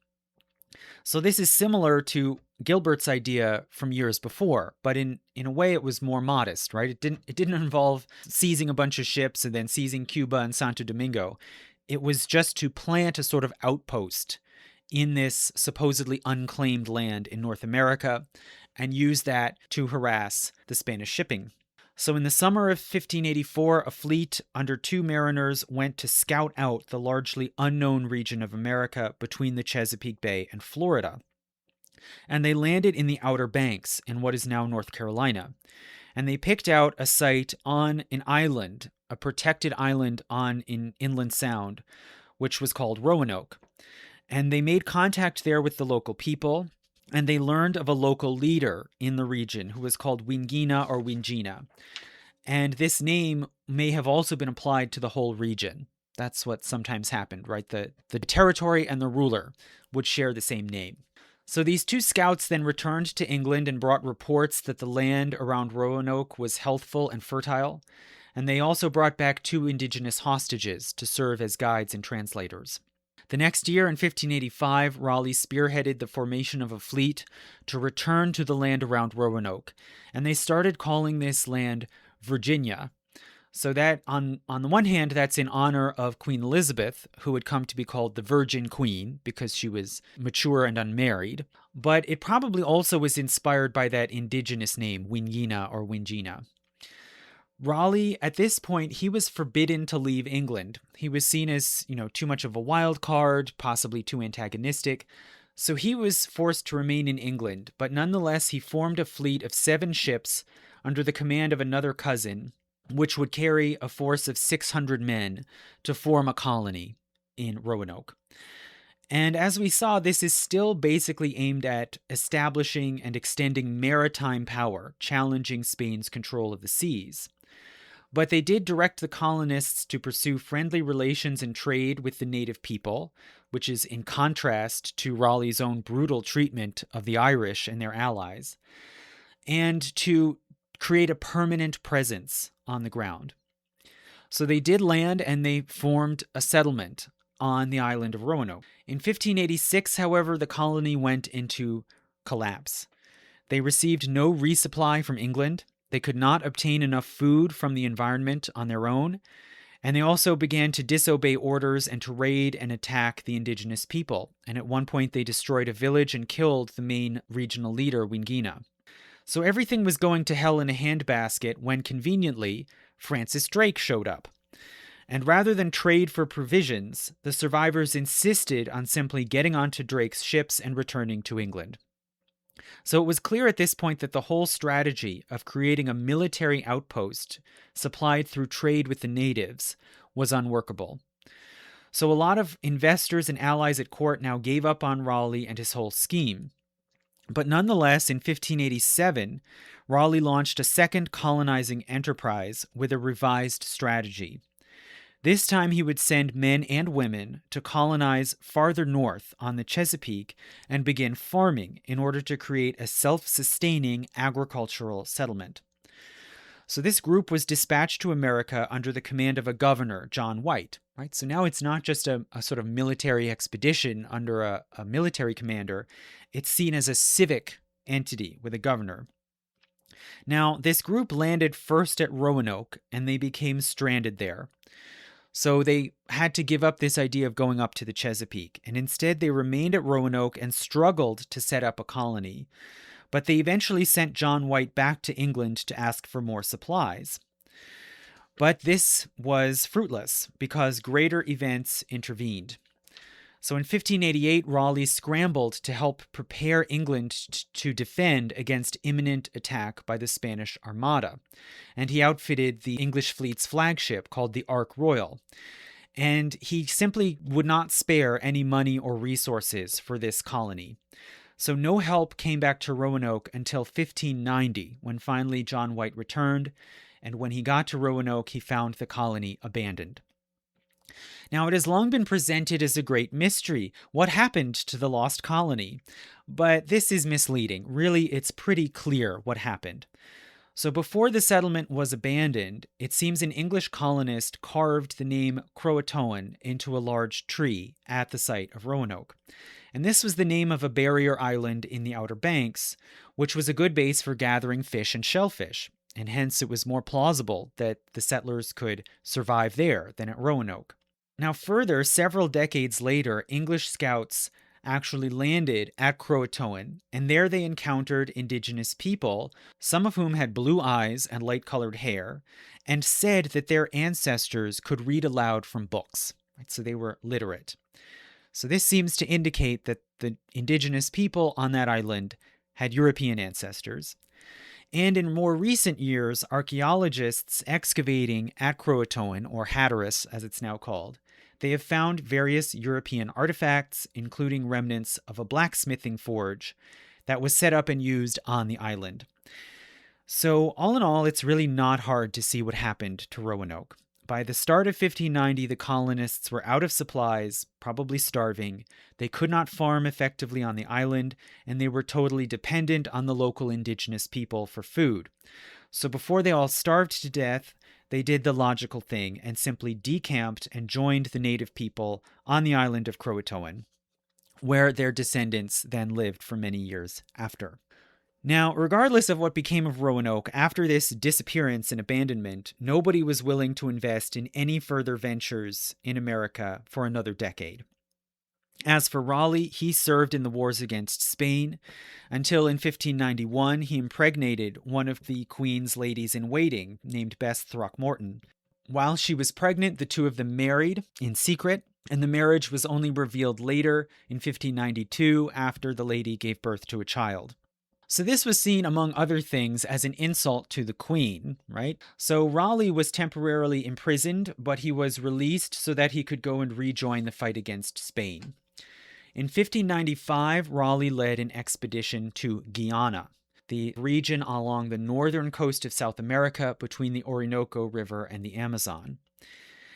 So this is similar to Gilbert's idea from years before, but in a way it was more modest, right? It didn't involve seizing a bunch of ships and then seizing Cuba and Santo Domingo. It was just to plant a sort of outpost in this supposedly unclaimed land in North America and use that to harass the Spanish shipping. So in the summer of 1584, a fleet under 2 mariners went to scout out the largely unknown region of America between the Chesapeake Bay and Florida. And they landed in the Outer Banks in what is now North Carolina. And they picked out a site on an island, a protected island in Inland Sound, which was called Roanoke. And they made contact there with the local people, and they learned of a local leader in the region who was called Wingina or Wingina. And this name may have also been applied to the whole region. That's what sometimes happened, right? The territory and the ruler would share the same name. So these two scouts then returned to England and brought reports that the land around Roanoke was healthful and fertile. And they also brought back 2 indigenous hostages to serve as guides and translators. The next year, in 1585, Raleigh spearheaded the formation of a fleet to return to the land around Roanoke, and they started calling this land Virginia. So that, on the one hand, that's in honor of Queen Elizabeth, who had come to be called the Virgin Queen because she was mature and unmarried. But it probably also was inspired by that indigenous name, Wingina or Wingina. Raleigh, at this point, he was forbidden to leave England. He was seen as, too much of a wild card, possibly too antagonistic. So he was forced to remain in England, but nonetheless, he formed a fleet of 7 ships under the command of another cousin, which would carry a force of 600 men to form a colony in Roanoke. And as we saw, this is still basically aimed at establishing and extending maritime power, challenging Spain's control of the seas. But they did direct the colonists to pursue friendly relations and trade with the native people, which is in contrast to Raleigh's own brutal treatment of the Irish and their allies, and to create a permanent presence on the ground. So they did land and they formed a settlement on the island of Roanoke. In 1586, however, the colony went into collapse. They received no resupply from England. They could not obtain enough food from the environment on their own, and they also began to disobey orders and to raid and attack the indigenous people. And at one point, they destroyed a village and killed the main regional leader, Wingina. So everything was going to hell in a handbasket when, conveniently, Francis Drake showed up. And rather than trade for provisions, the survivors insisted on simply getting onto Drake's ships and returning to England. So it was clear at this point that the whole strategy of creating a military outpost supplied through trade with the natives was unworkable. So a lot of investors and allies at court now gave up on Raleigh and his whole scheme. But nonetheless, in 1587, Raleigh launched a second colonizing enterprise with a revised strategy. This time he would send men and women to colonize farther north on the Chesapeake and begin farming in order to create a self-sustaining agricultural settlement. So this group was dispatched to America under the command of a governor, John White. Right? So now it's not just a sort of military expedition under a military commander. It's seen as a civic entity with a governor. Now, this group landed first at Roanoke, and they became stranded there. So they had to give up this idea of going up to the Chesapeake, and instead they remained at Roanoke and struggled to set up a colony. But they eventually sent John White back to England to ask for more supplies. But this was fruitless because greater events intervened. So in 1588, Raleigh scrambled to help prepare England to defend against imminent attack by the Spanish Armada. And he outfitted the English fleet's flagship called the Ark Royal. And he simply would not spare any money or resources for this colony. So no help came back to Roanoke until 1590, when finally John White returned, and when he got to Roanoke, he found the colony abandoned. Now, it has long been presented as a great mystery. What happened to the lost colony? But this is misleading. Really, it's pretty clear what happened. So before the settlement was abandoned, it seems an English colonist carved the name Croatoan into a large tree at the site of Roanoke. And this was the name of a barrier island in the Outer Banks, which was a good base for gathering fish and shellfish. And hence it was more plausible that the settlers could survive there than at Roanoke. Now further, several decades later, English scouts actually landed at Croatoan, and there they encountered indigenous people, some of whom had blue eyes and light-colored hair, and said that their ancestors could read aloud from books. Right? So they were literate. So this seems to indicate that the indigenous people on that island had European ancestors. And in more recent years, archaeologists excavating at Croatoan, or Hatteras as it's now called, they have found various European artifacts, including remnants of a blacksmithing forge that was set up and used on the island. So, all in all, it's really not hard to see what happened to Roanoke. By the start of 1590, the colonists were out of supplies, probably starving. They could not farm effectively on the island, and they were totally dependent on the local indigenous people for food. So before they all starved to death, they did the logical thing and simply decamped and joined the native people on the island of Croatoan, where their descendants then lived for many years after. Now, regardless of what became of Roanoke, after this disappearance and abandonment, nobody was willing to invest in any further ventures in America for another decade. As for Raleigh, he served in the wars against Spain until in 1591 he impregnated one of the Queen's ladies in waiting, named Bess Throckmorton. While she was pregnant, the two of them married in secret, and the marriage was only revealed later in 1592 after the lady gave birth to a child. So this was seen, among other things, as an insult to the Queen, right? So Raleigh was temporarily imprisoned, but he was released so that he could go and rejoin the fight against Spain. In 1595, Raleigh led an expedition to Guyana, the region along the northern coast of South America between the Orinoco River and the Amazon.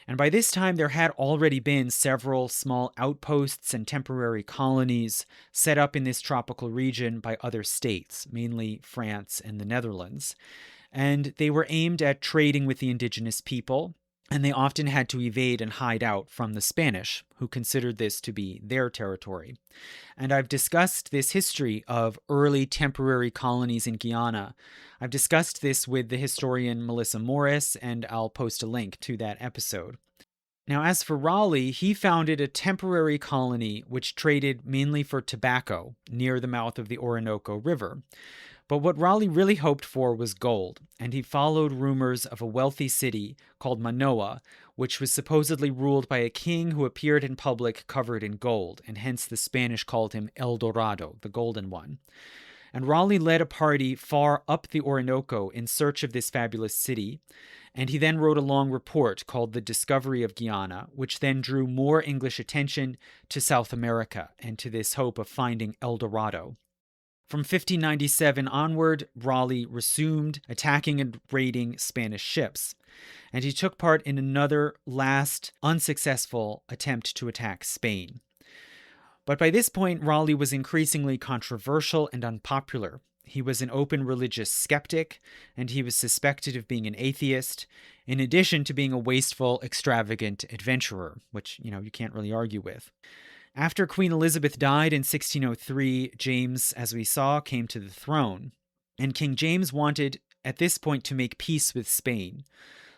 And by this time, there had already been several small outposts and temporary colonies set up in this tropical region by other states, mainly France and the Netherlands. And they were aimed at trading with the indigenous people, and they often had to evade and hide out from the Spanish, who considered this to be their territory. And I've discussed this history of early temporary colonies in Guyana. I've discussed this with the historian Melissa Morris, and I'll post a link to that episode. Now, as for Raleigh, he founded a temporary colony which traded mainly for tobacco near the mouth of the Orinoco River. But what Raleigh really hoped for was gold, and he followed rumors of a wealthy city called Manoa, which was supposedly ruled by a king who appeared in public covered in gold, and hence the Spanish called him El Dorado, the Golden One. And Raleigh led a party far up the Orinoco in search of this fabulous city, and he then wrote a long report called The Discovery of Guyana, which then drew more English attention to South America and to this hope of finding El Dorado. From 1597 onward, Raleigh resumed attacking and raiding Spanish ships, and he took part in another last unsuccessful attempt to attack Spain. But by this point, Raleigh was increasingly controversial and unpopular. He was an open religious skeptic, and he was suspected of being an atheist, in addition to being a wasteful, extravagant adventurer, which, you can't really argue with. After Queen Elizabeth died in 1603, James, as we saw, came to the throne, and King James wanted, at this point, to make peace with Spain.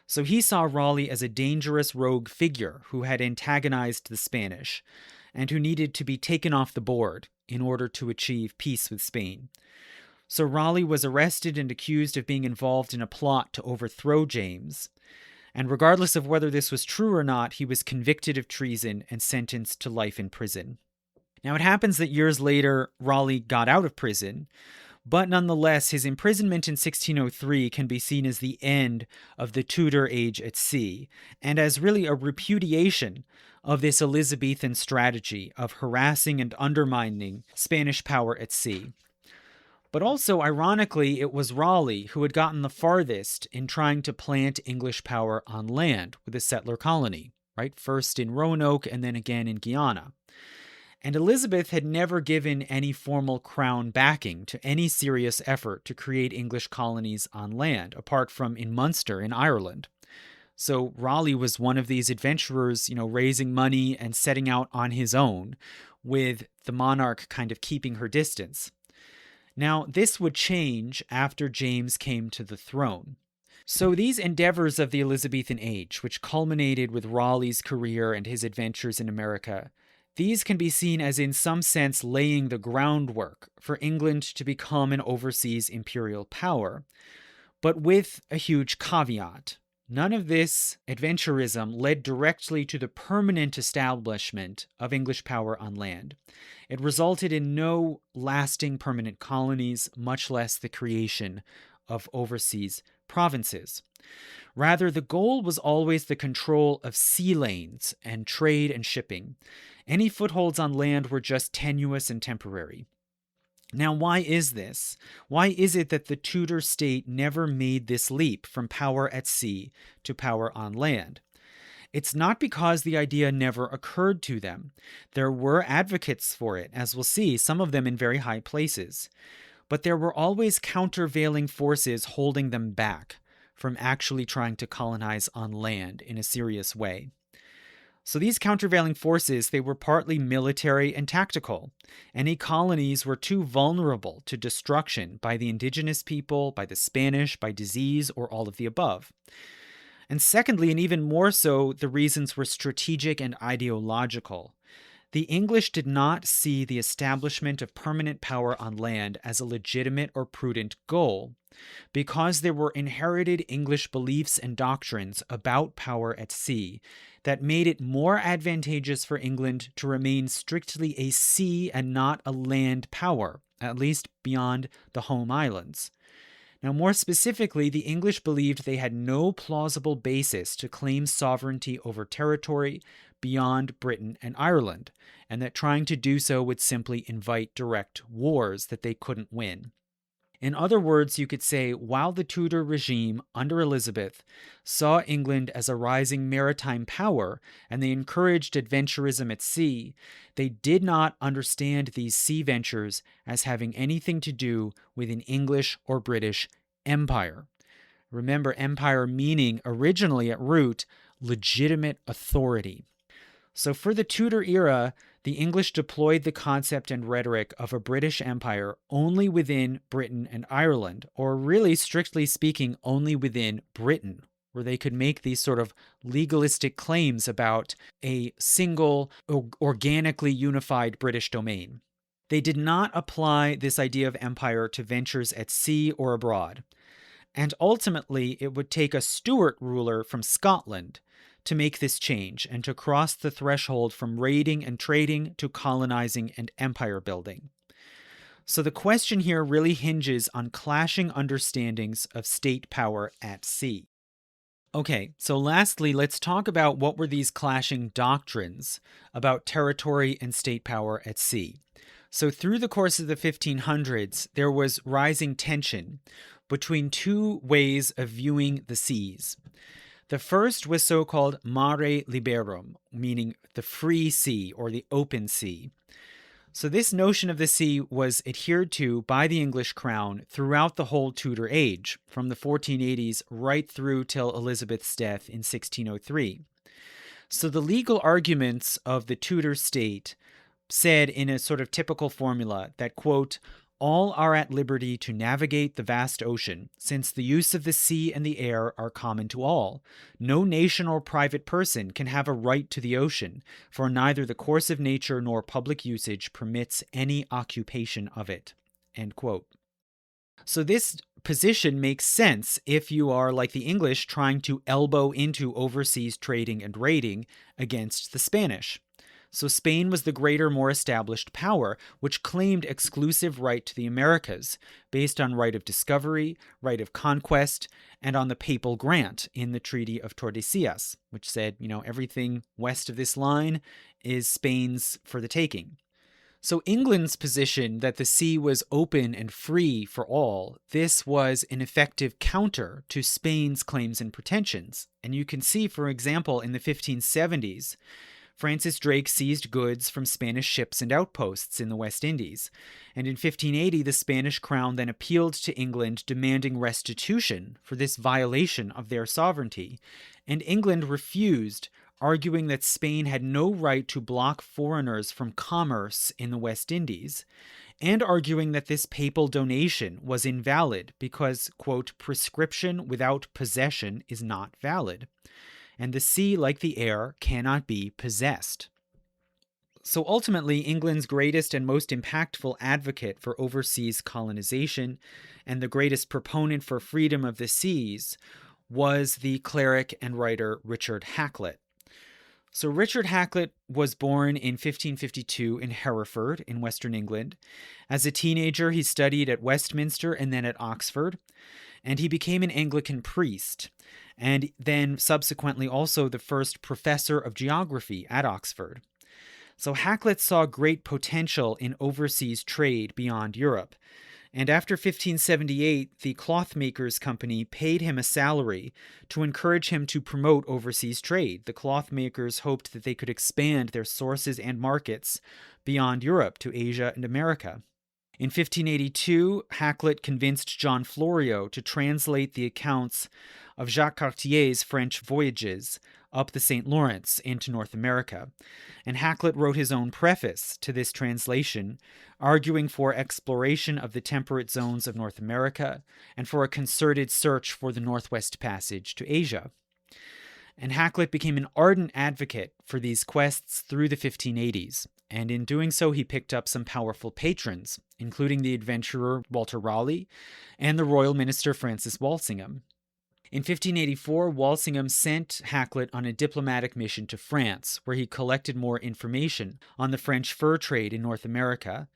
So he saw Raleigh as a dangerous rogue figure who had antagonized the Spanish, and who needed to be taken off the board in order to achieve peace with Spain. So Raleigh was arrested and accused of being involved in a plot to overthrow James, and regardless of whether this was true or not, he was convicted of treason and sentenced to life in prison. Now it happens that years later, Raleigh got out of prison, but nonetheless, his imprisonment in 1603 can be seen as the end of the Tudor age at sea, and as really a repudiation of this Elizabethan strategy of harassing and undermining Spanish power at sea. But also, ironically, it was Raleigh who had gotten the farthest in trying to plant English power on land with a settler colony, right? First in Roanoke and then again in Guyana. And Elizabeth had never given any formal crown backing to any serious effort to create English colonies on land, apart from in Munster in Ireland. So Raleigh was one of these adventurers, raising money and setting out on his own, with the monarch kind of keeping her distance. Now, this would change after James came to the throne. So these endeavors of the Elizabethan age, which culminated with Raleigh's career and his adventures in America, these can be seen as in some sense laying the groundwork for England to become an overseas imperial power, but with a huge caveat. None of this adventurism led directly to the permanent establishment of English power on land. It resulted in no lasting permanent colonies, much less the creation of overseas provinces. Rather, the goal was always the control of sea lanes and trade and shipping. Any footholds on land were just tenuous and temporary. Now, why is this? Why is it that the Tudor state never made this leap from power at sea to power on land? It's not because the idea never occurred to them. There were advocates for it, as we'll see, some of them in very high places. But there were always countervailing forces holding them back from actually trying to colonize on land in a serious way. So these countervailing forces, they were partly military and tactical. Any colonies were too vulnerable to destruction by the indigenous people, by the Spanish, by disease, or all of the above. And secondly, and even more so, the reasons were strategic and ideological. The English did not see the establishment of permanent power on land as a legitimate or prudent goal, because there were inherited English beliefs and doctrines about power at sea that made it more advantageous for England to remain strictly a sea and not a land power, at least beyond the home islands. Now, more specifically, the English believed they had no plausible basis to claim sovereignty over territory beyond Britain and Ireland, and that trying to do so would simply invite direct wars that they couldn't win. In other words, you could say, while the Tudor regime under Elizabeth saw England as a rising maritime power and they encouraged adventurism at sea, they did not understand these sea ventures as having anything to do with an English or British empire. Remember, empire meaning originally at root legitimate authority. So for the Tudor era, the English deployed the concept and rhetoric of a British Empire only within Britain and Ireland, or really, strictly speaking, only within Britain, where they could make these sort of legalistic claims about a single, organically unified British domain. They did not apply this idea of empire to ventures at sea or abroad. And ultimately, it would take a Stuart ruler from Scotland to make this change and to cross the threshold from raiding and trading to colonizing and empire building. So the question here really hinges on clashing understandings of state power at sea. Okay, so lastly, let's talk about what were these clashing doctrines about territory and state power at sea. So through the course of the 1500s, there was rising tension between two ways of viewing the seas. The first was so-called mare liberum, meaning the free sea or the open sea. So this notion of the sea was adhered to by the English crown throughout the whole Tudor age, from the 1480s right through till Elizabeth's death in 1603. So the legal arguments of the Tudor state said in a sort of typical formula that, quote, all are at liberty to navigate the vast ocean, since the use of the sea and the air are common to all. No nation or private person can have a right to the ocean, for neither the course of nature nor public usage permits any occupation of it. End quote. So this position makes sense if you are, like the English, trying to elbow into overseas trading and raiding against the Spanish. So Spain was the greater, more established power, which claimed exclusive right to the Americas, based on right of discovery, right of conquest, and on the papal grant in the Treaty of Tordesillas, which said, everything west of this line is Spain's for the taking. So England's position that the sea was open and free for all, this was an effective counter to Spain's claims and pretensions. And you can see, for example, in the 1570s, Francis Drake seized goods from Spanish ships and outposts in the West Indies, and in 1580 the Spanish crown then appealed to England demanding restitution for this violation of their sovereignty, and England refused, arguing that Spain had no right to block foreigners from commerce in the West Indies, and arguing that this papal donation was invalid because, quote, prescription without possession is not valid. And the sea, like the air, cannot be possessed. So ultimately, England's greatest and most impactful advocate for overseas colonization and the greatest proponent for freedom of the seas was the cleric and writer Richard Hakluyt. So Richard Hakluyt was born in 1552 in Hereford in Western England. As a teenager, he studied at Westminster and then at Oxford, and he became an Anglican priest, and then subsequently also the first professor of geography at Oxford. So Hakluyt saw great potential in overseas trade beyond Europe. And after 1578, the clothmakers' company paid him a salary to encourage him to promote overseas trade. The clothmakers hoped that they could expand their sources and markets beyond Europe to Asia and America. In 1582, Hakluyt convinced John Florio to translate the accounts of Jacques Cartier's French voyages up the St. Lawrence into North America. And Hakluyt wrote his own preface to this translation, arguing for exploration of the temperate zones of North America and for a concerted search for the Northwest Passage to Asia. And Hakluyt became an ardent advocate for these quests through the 1580s, and in doing so he picked up some powerful patrons, including the adventurer Walter Raleigh and the royal minister Francis Walsingham. In 1584, Walsingham sent Hakluyt on a diplomatic mission to France, where he collected more information on the French fur trade in North America,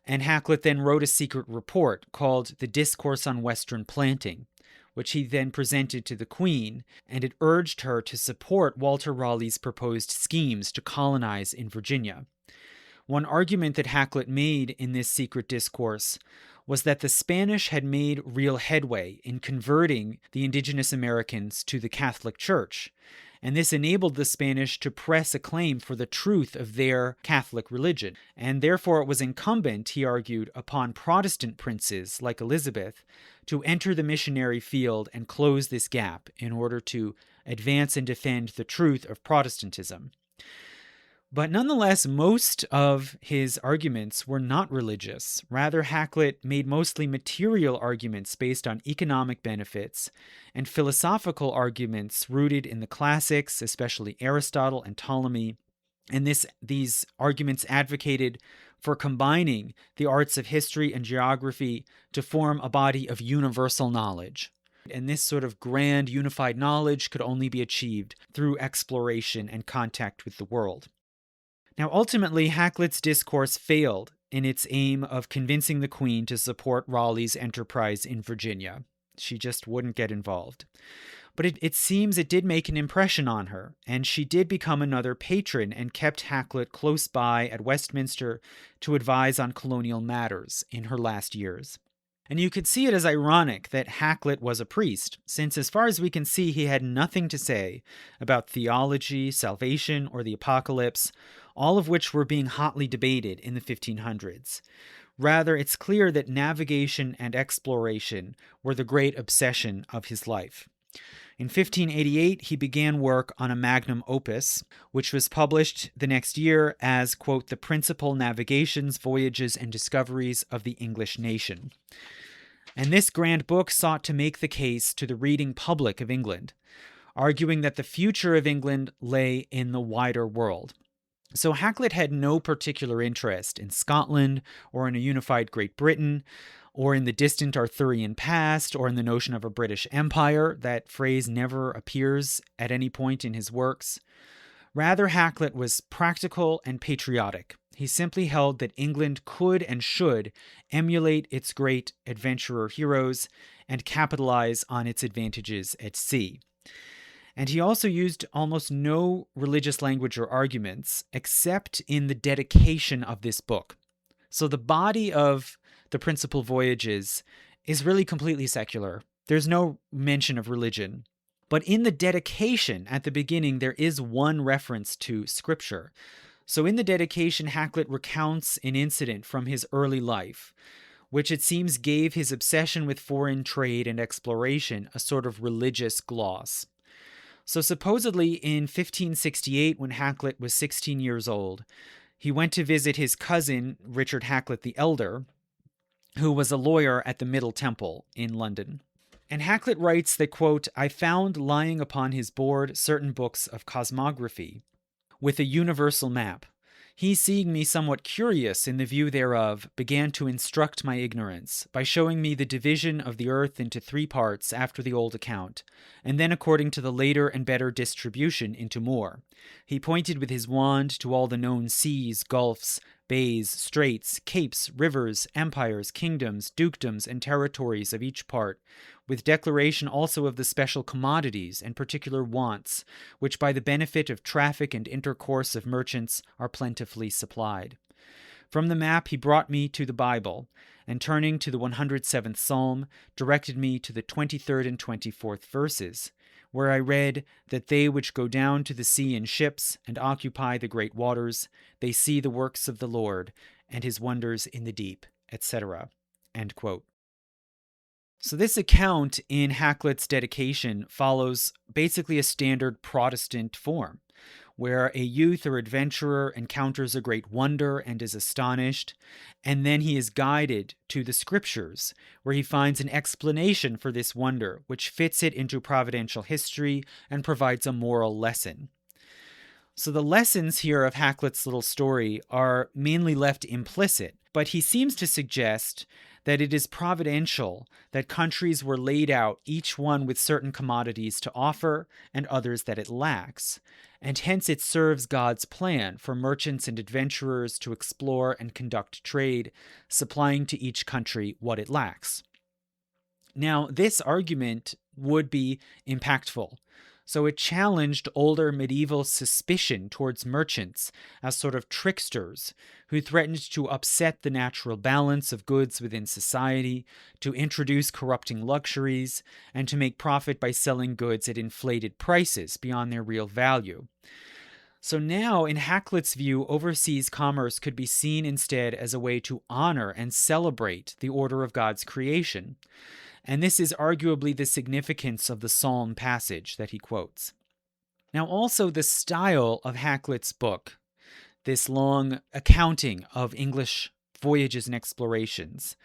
and Hakluyt then wrote a secret report called The Discourse on Western Planting, which he then presented to the Queen, and it urged her to support Walter Raleigh's proposed schemes to colonize in Virginia. One argument that Hakluyt made in this secret discourse was that the Spanish had made real headway in converting the indigenous Americans to the Catholic Church, and this enabled the Spanish to press a claim for the truth of their Catholic religion. And therefore it was incumbent, he argued, upon Protestant princes like Elizabeth to enter the missionary field and close this gap in order to advance and defend the truth of Protestantism. But nonetheless, most of his arguments were not religious. Rather, Hakluyt made mostly material arguments based on economic benefits and philosophical arguments rooted in the classics, especially Aristotle and Ptolemy. And these arguments advocated for combining the arts of history and geography to form a body of universal knowledge. And this sort of grand unified knowledge could only be achieved through exploration and contact with the world. Now, ultimately, Hakluyt's discourse failed in its aim of convincing the Queen to support Raleigh's enterprise in Virginia. She just wouldn't get involved. But it seems it did make an impression on her, and she did become another patron and kept Hakluyt close by at Westminster to advise on colonial matters in her last years. And you could see it as ironic that Hakluyt was a priest, since as far as we can see, he had nothing to say about theology, salvation, or the apocalypse, all of which were being hotly debated in the 1500s. Rather, it's clear that navigation and exploration were the great obsession of his life. In 1588, he began work on a magnum opus, which was published the next year as, quote, the principal navigations, voyages, and discoveries of the English nation. And this grand book sought to make the case to the reading public of England, arguing that the future of England lay in the wider world. So Hakluyt had no particular interest in Scotland or in a unified Great Britain or in the distant Arthurian past or in the notion of a British Empire. That phrase never appears at any point in his works. Rather, Hakluyt was practical and patriotic. He simply held that England could and should emulate its great adventurer heroes and capitalize on its advantages at sea. And he also used almost no religious language or arguments except in the dedication of this book. So the body of the principal voyages is really completely secular. There's no mention of religion. But in the dedication at the beginning, there is one reference to scripture. So in the dedication, Hakluyt recounts an incident from his early life, which it seems gave his obsession with foreign trade and exploration a sort of religious gloss. So supposedly in 1568, when Hakluyt was 16 years old, he went to visit his cousin, Richard Hakluyt the Elder, who was a lawyer at the Middle Temple in London. And Hakluyt writes that, quote, I found lying upon his board certain books of cosmography, with a universal map. He, seeing me somewhat curious in the view thereof, began to instruct my ignorance, by showing me the division of the earth into 3 parts after the old account, and then according to the later and better distribution into more. He pointed with his wand to all the known seas, gulfs, bays, straits, capes, rivers, empires, kingdoms, dukedoms, and territories of each part, with declaration also of the special commodities and particular wants, which by the benefit of traffic and intercourse of merchants are plentifully supplied. From the map he brought me to the Bible, and turning to the 107th Psalm, directed me to the 23rd and 24th verses, where I read that they which go down to the sea in ships and occupy the great waters, they see the works of the Lord and his wonders in the deep, etc. End quote. So this account in Hakluyt's dedication follows basically a standard Protestant form, where a youth or adventurer encounters a great wonder and is astonished, and then he is guided to the scriptures, where he finds an explanation for this wonder, which fits it into providential history and provides a moral lesson. So the lessons here of Hakluyt's little story are mainly left implicit, but he seems to suggest that it is providential that countries were laid out, each one with certain commodities to offer and others that it lacks, and hence it serves God's plan for merchants and adventurers to explore and conduct trade, supplying to each country what it lacks. Now, this argument would be impactful. So it challenged older medieval suspicion towards merchants as sort of tricksters who threatened to upset the natural balance of goods within society, to introduce corrupting luxuries, and to make profit by selling goods at inflated prices beyond their real value. So now, in Hakluyt's view, overseas commerce could be seen instead as a way to honor and celebrate the order of God's creation. And this is arguably the significance of the Psalm passage that he quotes. Now, also the style of Hakluyt's book, this long accounting of English voyages and explorations,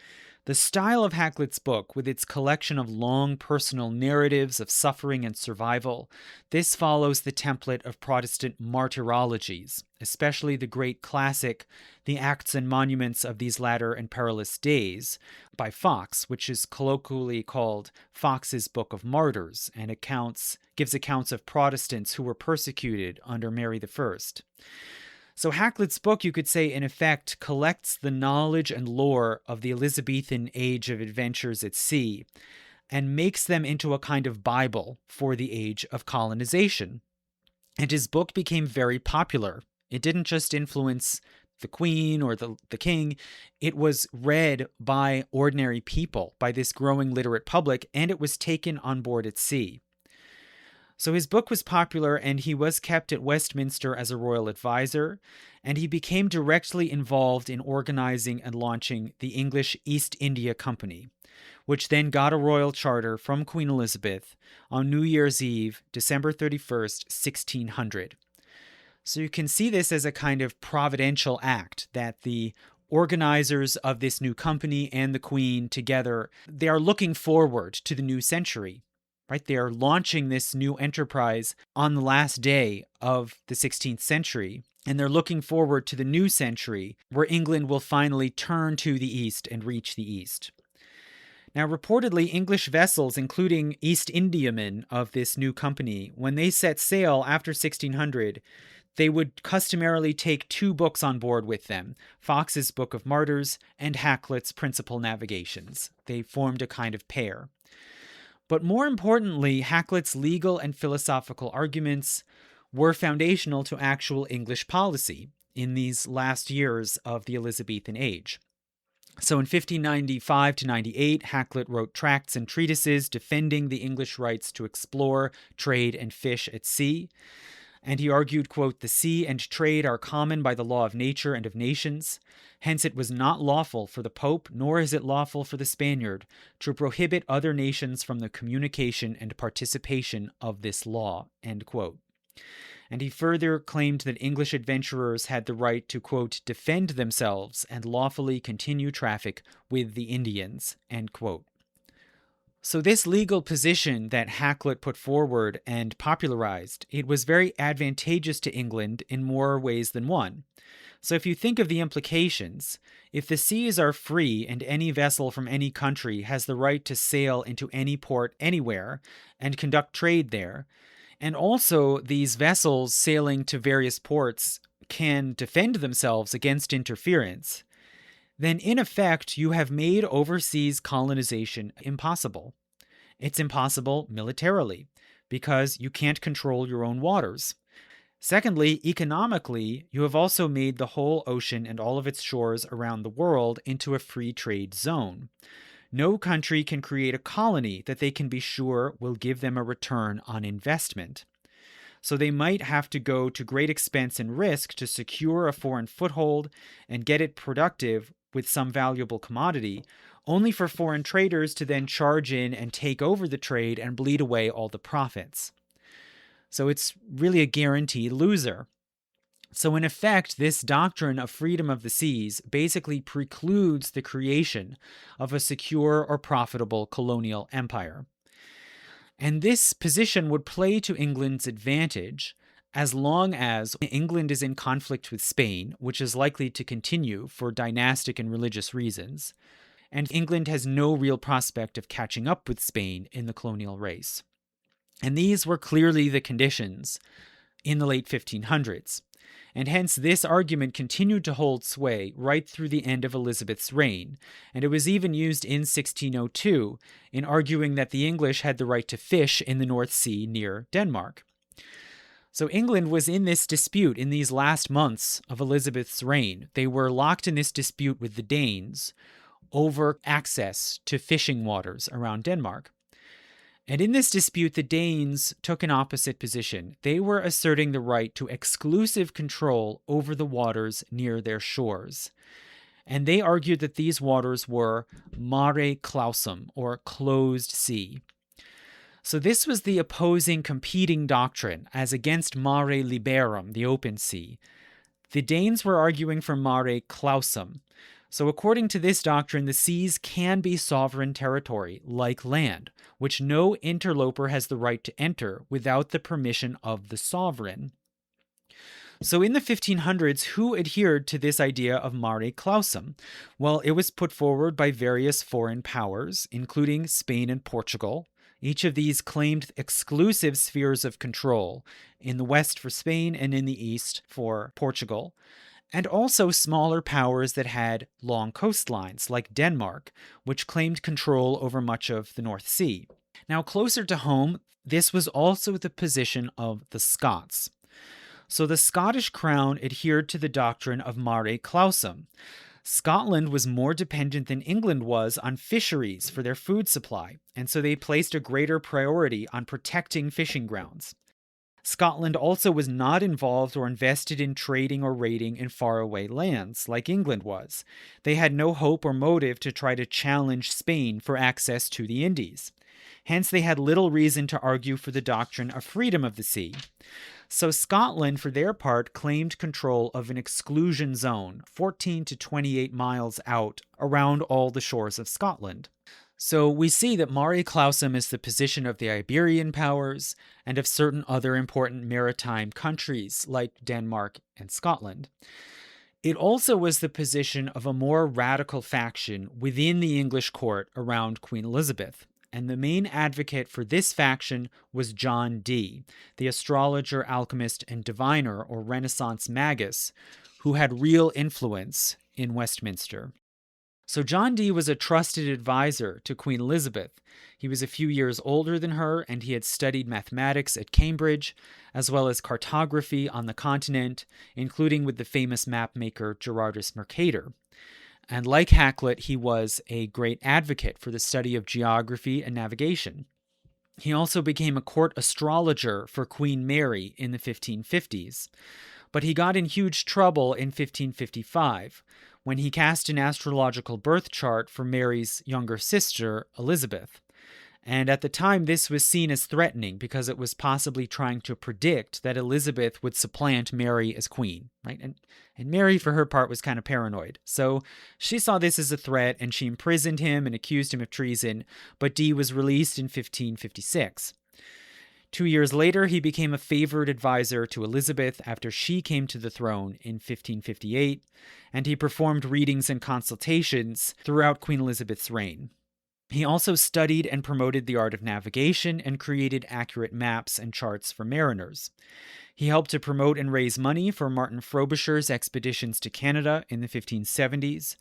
the style of Hakluyt's book, with its collection of long personal narratives of suffering and survival, this follows the template of Protestant martyrologies, especially the great classic, The Acts and Monuments of These Latter and Perilous Days, by Fox, which is colloquially called Fox's Book of Martyrs, and gives accounts of Protestants who were persecuted under Mary I. So Hakluyt's book, you could say, in effect, collects the knowledge and lore of the Elizabethan age of adventures at sea and makes them into a kind of Bible for the age of colonization. And his book became very popular. It didn't just influence the Queen or the King. It was read by ordinary people, by this growing literate public, and it was taken on board at sea. So his book was popular, and he was kept at Westminster as a royal advisor, and he became directly involved in organizing and launching the English East India Company, which then got a royal charter from Queen Elizabeth on New Year's Eve, December 31st, 1600. So you can see this as a kind of providential act that the organizers of this new company and the Queen together, they are looking forward to the new century. Right, they are launching this new enterprise on the last day of the 16th century, and they're looking forward to the new century where England will finally turn to the east and reach the east. Now, reportedly, English vessels, including East Indiamen of this new company, when they set sail after 1600, they would customarily take two books on board with them, Fox's Book of Martyrs and Hakluyt's Principal Navigations. They formed a kind of pair. But more importantly, Hakluyt's legal and philosophical arguments were foundational to actual English policy in these last years of the Elizabethan age. So in 1595 to 98, Hakluyt wrote tracts and treatises defending the English rights to explore, trade, and fish at sea. And he argued, quote, "The sea and trade are common by the law of nature and of nations. Hence it was not lawful for the Pope, nor is it lawful for the Spaniard, to prohibit other nations from the communication and participation of this law," end quote. And he further claimed that English adventurers had the right to, quote, "defend themselves and lawfully continue traffic with the Indians," end quote. So this legal position that Hakluyt put forward and popularized, it was very advantageous to England in more ways than one. So if you think of the implications, if the seas are free and any vessel from any country has the right to sail into any port anywhere and conduct trade there, And also, these vessels sailing to various ports can defend themselves against interference. Then, in effect, you have made overseas colonization impossible. It's impossible militarily because you can't control your own waters. Secondly, economically, you have also made the whole ocean and all of its shores around the world into a free trade zone. No country can create a colony that they can be sure will give them a return on investment. So they might have to go to great expense and risk to secure a foreign foothold and get it productive with some valuable commodity, only for foreign traders to then charge in and take over the trade and bleed away all the profits. So it's really a guaranteed loser. So, in effect, this doctrine of freedom of the seas basically precludes the creation of a secure or profitable colonial empire. And this position would play to England's advantage as long as England is in conflict with Spain, which is likely to continue for dynastic and religious reasons, and England has no real prospect of catching up with Spain in the colonial race. And these were clearly the conditions in the late 1500s. And hence this argument continued to hold sway right through the end of Elizabeth's reign, and it was even used in 1602 in arguing that the English had the right to fish in the North Sea near Denmark. So England was in this dispute in these last months of Elizabeth's reign. They were locked in this dispute with the Danes over access to fishing waters around Denmark. And in this dispute, the Danes took an opposite position. They were asserting the right to exclusive control over the waters near their shores. And they argued that these waters were mare clausum, or closed sea. So this was the opposing competing doctrine as against mare liberum, the open sea. The Danes were arguing for mare clausum. So according to this doctrine, the seas can be sovereign territory, like land, which no interloper has the right to enter without the permission of the sovereign. So in the 1500s, who adhered to this idea of mare clausum? Well, it was put forward by various foreign powers, including Spain and Portugal. Each of these claimed exclusive spheres of control, in the west for Spain and in the east for Portugal. And also smaller powers that had long coastlines, like Denmark, which claimed control over much of the North Sea. Now, closer to home, this was also the position of the Scots. So the Scottish crown adhered to the doctrine of mare clausum. Scotland was more dependent than England was on fisheries for their food supply, and so they placed a greater priority on protecting fishing grounds. Scotland also was not involved or invested in trading or raiding in faraway lands, like England was. They had no hope or motive to try to challenge Spain for access to the Indies. Hence, they had little reason to argue for the doctrine of freedom of the sea. So Scotland, for their part, claimed control of an exclusion zone, 14 to 28 miles out, around all the shores of Scotland. So we see that mare clausum is the position of the Iberian powers and of certain other important maritime countries like Denmark and Scotland. It also was the position of a more radical faction within the English court around Queen Elizabeth. And the main advocate for this faction was John Dee, the astrologer, alchemist, and diviner, or Renaissance magus, who had real influence in Westminster. So John Dee was a trusted advisor to Queen Elizabeth. He was a few years older than her, and he had studied mathematics at Cambridge, as well as cartography on the continent, including with the famous mapmaker Gerardus Mercator. And like Hakluyt, he was a great advocate for the study of geography and navigation. He also became a court astrologer for Queen Mary in the 1550s. But he got in huge trouble in 1555, when he cast an astrological birth chart for Mary's younger sister, Elizabeth. And at the time, this was seen as threatening because it was possibly trying to predict that Elizabeth would supplant Mary as queen, right? And Mary, for her part, was kind of paranoid. So she saw this as a threat, and she imprisoned him and accused him of treason, but Dee was released in 1556. 2 years later, he became a favored advisor to Elizabeth after she came to the throne in 1558, and he performed readings and consultations throughout Queen Elizabeth's reign. He also studied and promoted the art of navigation and created accurate maps and charts for mariners. He helped to promote and raise money for Martin Frobisher's expeditions to Canada in the 1570s,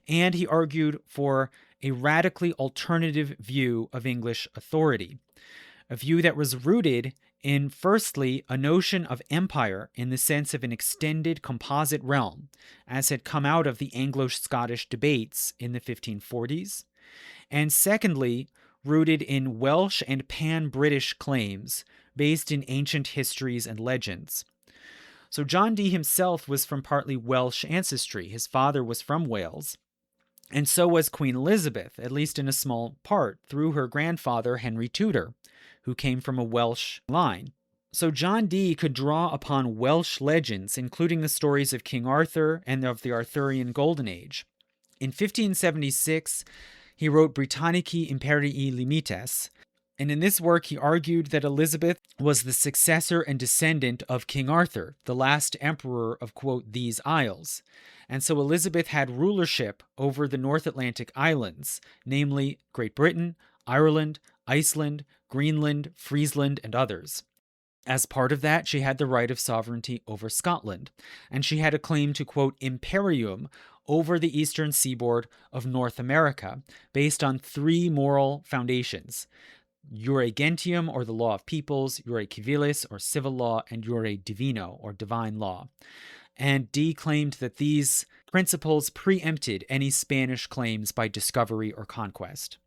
and he argued for a radically alternative view of English authority, a view that was rooted in, firstly, a notion of empire in the sense of an extended composite realm, as had come out of the Anglo-Scottish debates in the 1540s, and secondly, rooted in Welsh and pan-British claims based in ancient histories and legends. So John Dee himself was from partly Welsh ancestry. His father was from Wales, and so was Queen Elizabeth, at least in a small part, through her grandfather Henry Tudor, who came from a Welsh line. So John Dee could draw upon Welsh legends, including the stories of King Arthur and of the Arthurian Golden Age. In 1576, he wrote Britannici Imperii Limites, and in this work he argued that Elizabeth was the successor and descendant of King Arthur, the last emperor of, quote, these isles. And so Elizabeth had rulership over the North Atlantic islands, namely Great Britain, Ireland, Iceland, Greenland, Friesland, and others. As part of that, she had the right of sovereignty over Scotland, and she had a claim to, quote, imperium over the eastern seaboard of North America, based on three moral foundations: Jure Gentium, or the law of peoples, Jure Civilis, or civil law, and Jure Divino, or divine law. And Dee claimed that these principles preempted any Spanish claims by discovery or conquest.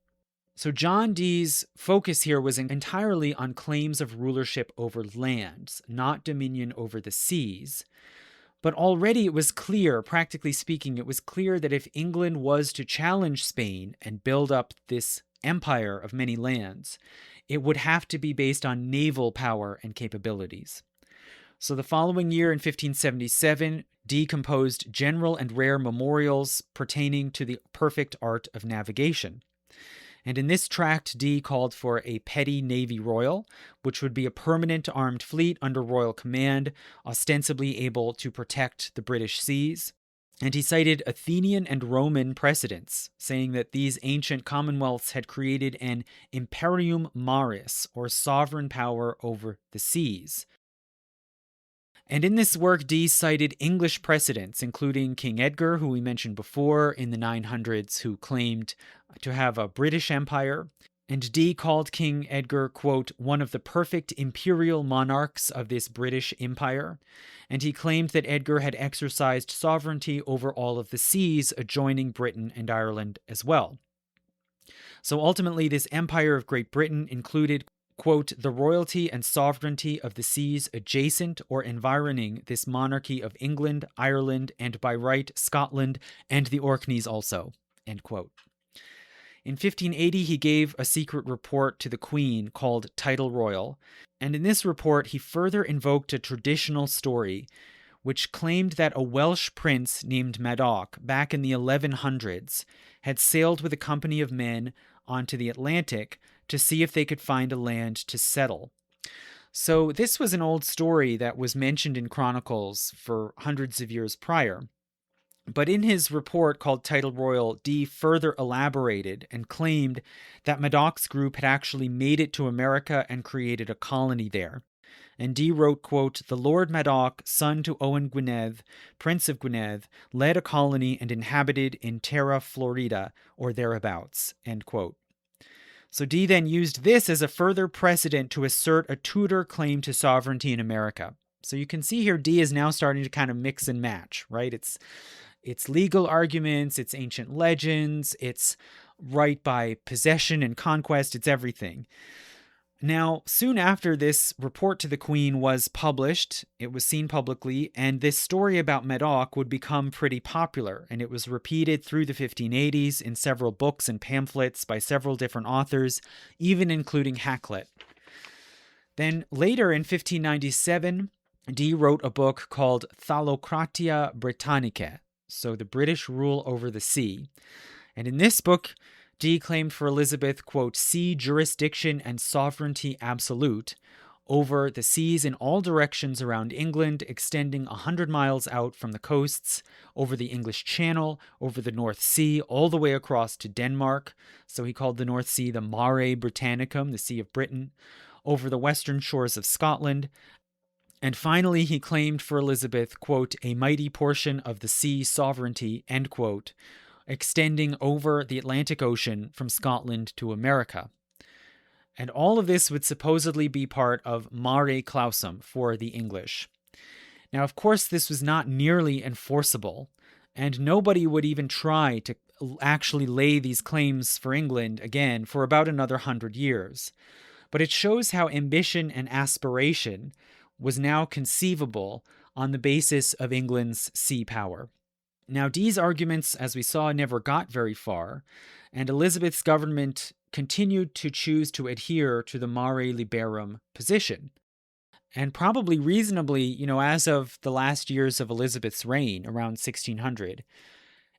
So John Dee's focus here was entirely on claims of rulership over lands, not dominion over the seas. But already it was clear, practically speaking, it was clear that if England was to challenge Spain and build up this empire of many lands, it would have to be based on naval power and capabilities. So the following year, in 1577, Dee composed general and rare memorials pertaining to the perfect art of navigation. And in this tract, Dee called for a petty navy royal, which would be a permanent armed fleet under royal command, ostensibly able to protect the British seas. And he cited Athenian and Roman precedents, saying that these ancient commonwealths had created an imperium maris, or sovereign power over the seas. And in this work, Dee cited English precedents, including King Edgar, who we mentioned before in the 900s, who claimed to have a British empire. And Dee called King Edgar, quote, one of the perfect imperial monarchs of this British empire. And he claimed that Edgar had exercised sovereignty over all of the seas adjoining Britain and Ireland as well. So ultimately, this empire of Great Britain included, quote, the royalty and sovereignty of the seas adjacent or environing this monarchy of England, Ireland, and by right Scotland, and the Orkneys also, end quote. In 1580, he gave a secret report to the Queen called Title Royal, and in this report he further invoked a traditional story which claimed that a Welsh prince named Madoc, back in the 1100s, had sailed with a company of men onto the Atlantic to see if they could find a land to settle. So this was an old story that was mentioned in chronicles for hundreds of years prior. But in his report called Title Royal, Dee further elaborated and claimed that Madoc's group had actually made it to America and created a colony there. And Dee wrote, quote, the Lord Madoc, son to Owen Gwynedd, Prince of Gwynedd, led a colony and inhabited in Terra Florida, or thereabouts, end quote. So Dee then used this as a further precedent to assert a Tudor claim to sovereignty in America. So you can see here Dee is now starting to kind of mix and match, right? It's legal arguments, it's ancient legends, it's right by possession and conquest, it's everything. Now, soon after this report to the Queen was published, it was seen publicly, and this story about Madoc would become pretty popular, and it was repeated through the 1580s in several books and pamphlets by several different authors, even including Hakluyt. Then later in 1597, Dee wrote a book called Thalassocratia Britannicae, so the British rule over the sea. And in this book, Dee claimed for Elizabeth, quote, sea jurisdiction and sovereignty absolute, over the seas in all directions around England, extending 100 miles out from the coasts, over the English Channel, over the North Sea, all the way across to Denmark. So he called the North Sea the Mare Britannicum, the Sea of Britain, over the western shores of Scotland. And finally, he claimed for Elizabeth, quote, a mighty portion of the sea sovereignty, end quote, extending over the Atlantic Ocean from Scotland to America. And all of this would supposedly be part of Mare Clausum for the English. Now, of course, this was not nearly enforceable, and nobody would even try to actually lay these claims for England again for about another 100 years. But it shows how ambition and aspiration was now conceivable on the basis of England's sea power. Now, Dee's arguments, as we saw, never got very far, and Elizabeth's government continued to choose to adhere to the Mare Liberum position. And probably reasonably, as of the last years of Elizabeth's reign, around 1600,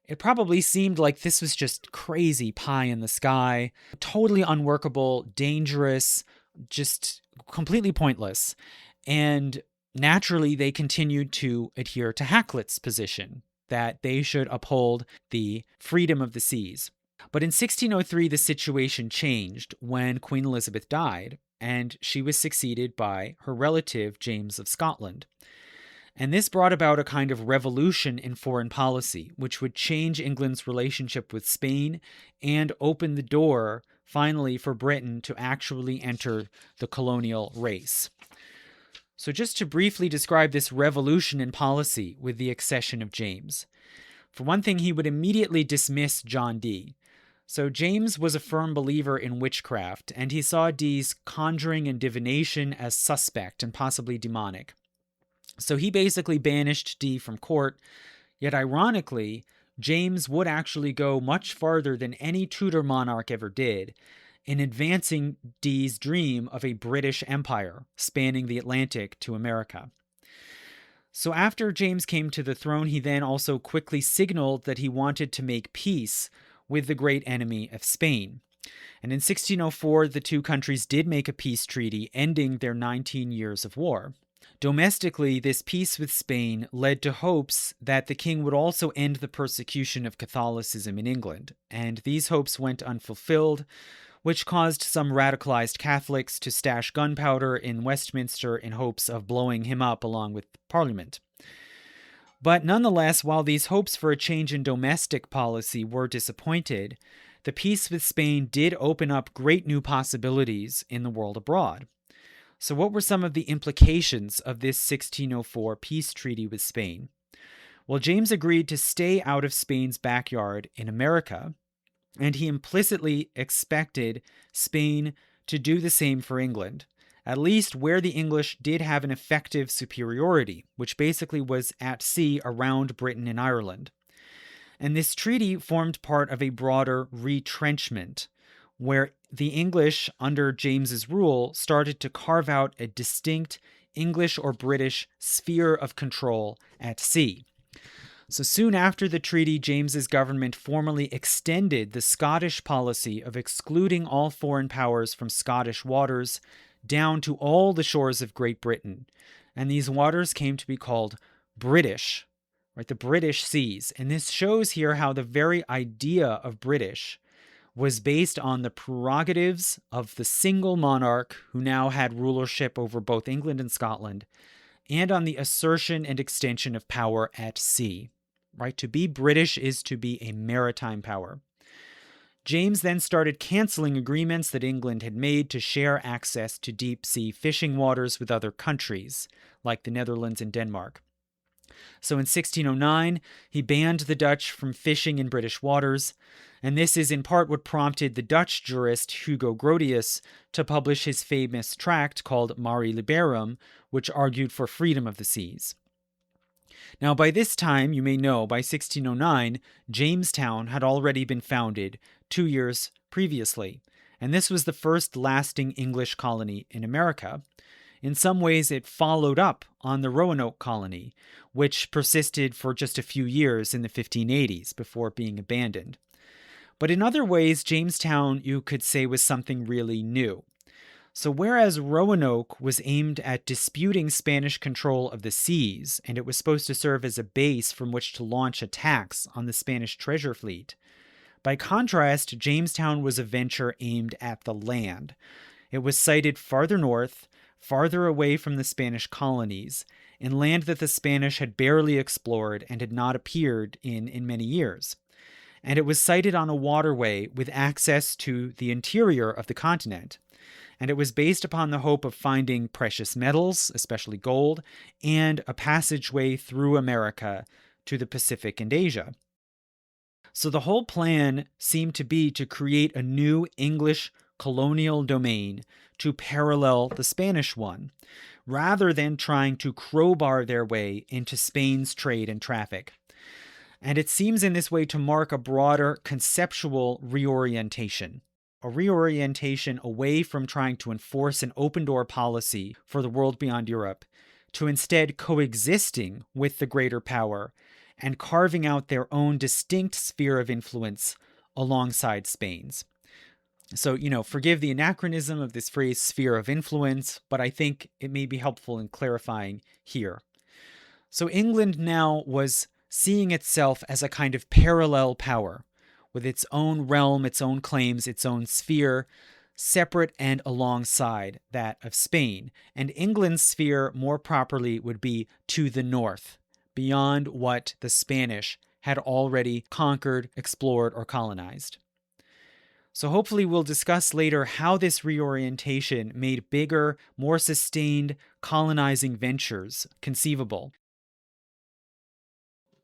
it probably seemed like this was just crazy pie in the sky, totally unworkable, dangerous, just completely pointless. And naturally, they continued to adhere to Hakluyt's position, that they should uphold the freedom of the seas. But in 1603, the situation changed when Queen Elizabeth died, and she was succeeded by her relative, James of Scotland. And this brought about a kind of revolution in foreign policy, which would change England's relationship with Spain and open the door, finally, for Britain to actually enter the colonial race. So just to briefly describe this revolution in policy with the accession of James. For one thing, he would immediately dismiss John Dee. So James was a firm believer in witchcraft, and he saw Dee's conjuring and divination as suspect and possibly demonic. So he basically banished Dee from court, yet ironically, James would actually go much farther than any Tudor monarch ever did in advancing Dee's dream of a British empire spanning the Atlantic to America. So after James came to the throne, he then also quickly signaled that he wanted to make peace with the great enemy of Spain. And in 1604, the two countries did make a peace treaty, ending their 19 years of war. Domestically, this peace with Spain led to hopes that the king would also end the persecution of Catholicism in England, and these hopes went unfulfilled, which caused some radicalized Catholics to stash gunpowder in Westminster in hopes of blowing him up along with Parliament. But nonetheless, while these hopes for a change in domestic policy were disappointed, the peace with Spain did open up great new possibilities in the world abroad. So what were some of the implications of this 1604 peace treaty with Spain? Well, James agreed to stay out of Spain's backyard in America, and he implicitly expected Spain to do the same for England, at least where the English did have an effective superiority, which basically was at sea around Britain and Ireland. And this treaty formed part of a broader retrenchment, where the English, under James's rule, started to carve out a distinct English or British sphere of control at sea. So soon after the treaty, James's government formally extended the Scottish policy of excluding all foreign powers from Scottish waters down to all the shores of Great Britain. And these waters came to be called British, right? The British seas. And this shows here how the very idea of British was based on the prerogatives of the single monarch who now had rulership over both England and Scotland, and on the assertion and extension of power at sea. Right? To be British is to be a maritime power. James then started canceling agreements that England had made to share access to deep-sea fishing waters with other countries, like the Netherlands and Denmark. So in 1609, he banned the Dutch from fishing in British waters, and this is in part what prompted the Dutch jurist Hugo Grotius to publish his famous tract called Mare Liberum, which argued for freedom of the seas. Now, by this time, you may know, by 1609, Jamestown had already been founded 2 years previously, and this was the first lasting English colony in America. In some ways, it followed up on the Roanoke colony, which persisted for just a few years in the 1580s before being abandoned. But in other ways, Jamestown, you could say, was something really new. So whereas Roanoke was aimed at disputing Spanish control of the seas, and it was supposed to serve as a base from which to launch attacks on the Spanish treasure fleet, by contrast, Jamestown was a venture aimed at the land. It was sited farther north, farther away from the Spanish colonies, in land that the Spanish had barely explored and had not appeared in many years. And it was sited on a waterway with access to the interior of the continent. And it was based upon the hope of finding precious metals, especially gold, and a passageway through America to the Pacific and Asia. So the whole plan seemed to be to create a new English colonial domain to parallel the Spanish one, rather than trying to crowbar their way into Spain's trade and traffic. And it seems in this way to mark a broader conceptual reorientation. A reorientation away from trying to enforce an open-door policy for the world beyond Europe, to instead coexisting with the greater power and carving out their own distinct sphere of influence alongside Spain's. So, forgive the anachronism of this phrase, sphere of influence, but I think it may be helpful in clarifying here. So England now was seeing itself as a kind of parallel power, with its own realm, its own claims, its own sphere, separate and alongside that of Spain. And England's sphere, more properly, would be to the north, beyond what the Spanish had already conquered, explored, or colonized. So hopefully we'll discuss later how this reorientation made bigger, more sustained colonizing ventures conceivable.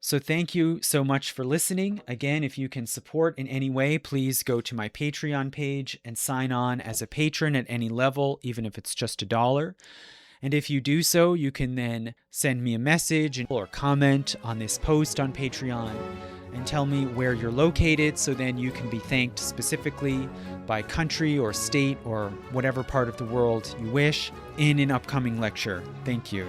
So thank you so much for listening. Again, if you can support in any way, please go to my Patreon page and sign on as a patron at any level, even if it's just $1. And if you do so, you can then send me a message or comment on this post on Patreon and tell me where you're located, so then you can be thanked specifically by country or state or whatever part of the world you wish in an upcoming lecture. Thank you.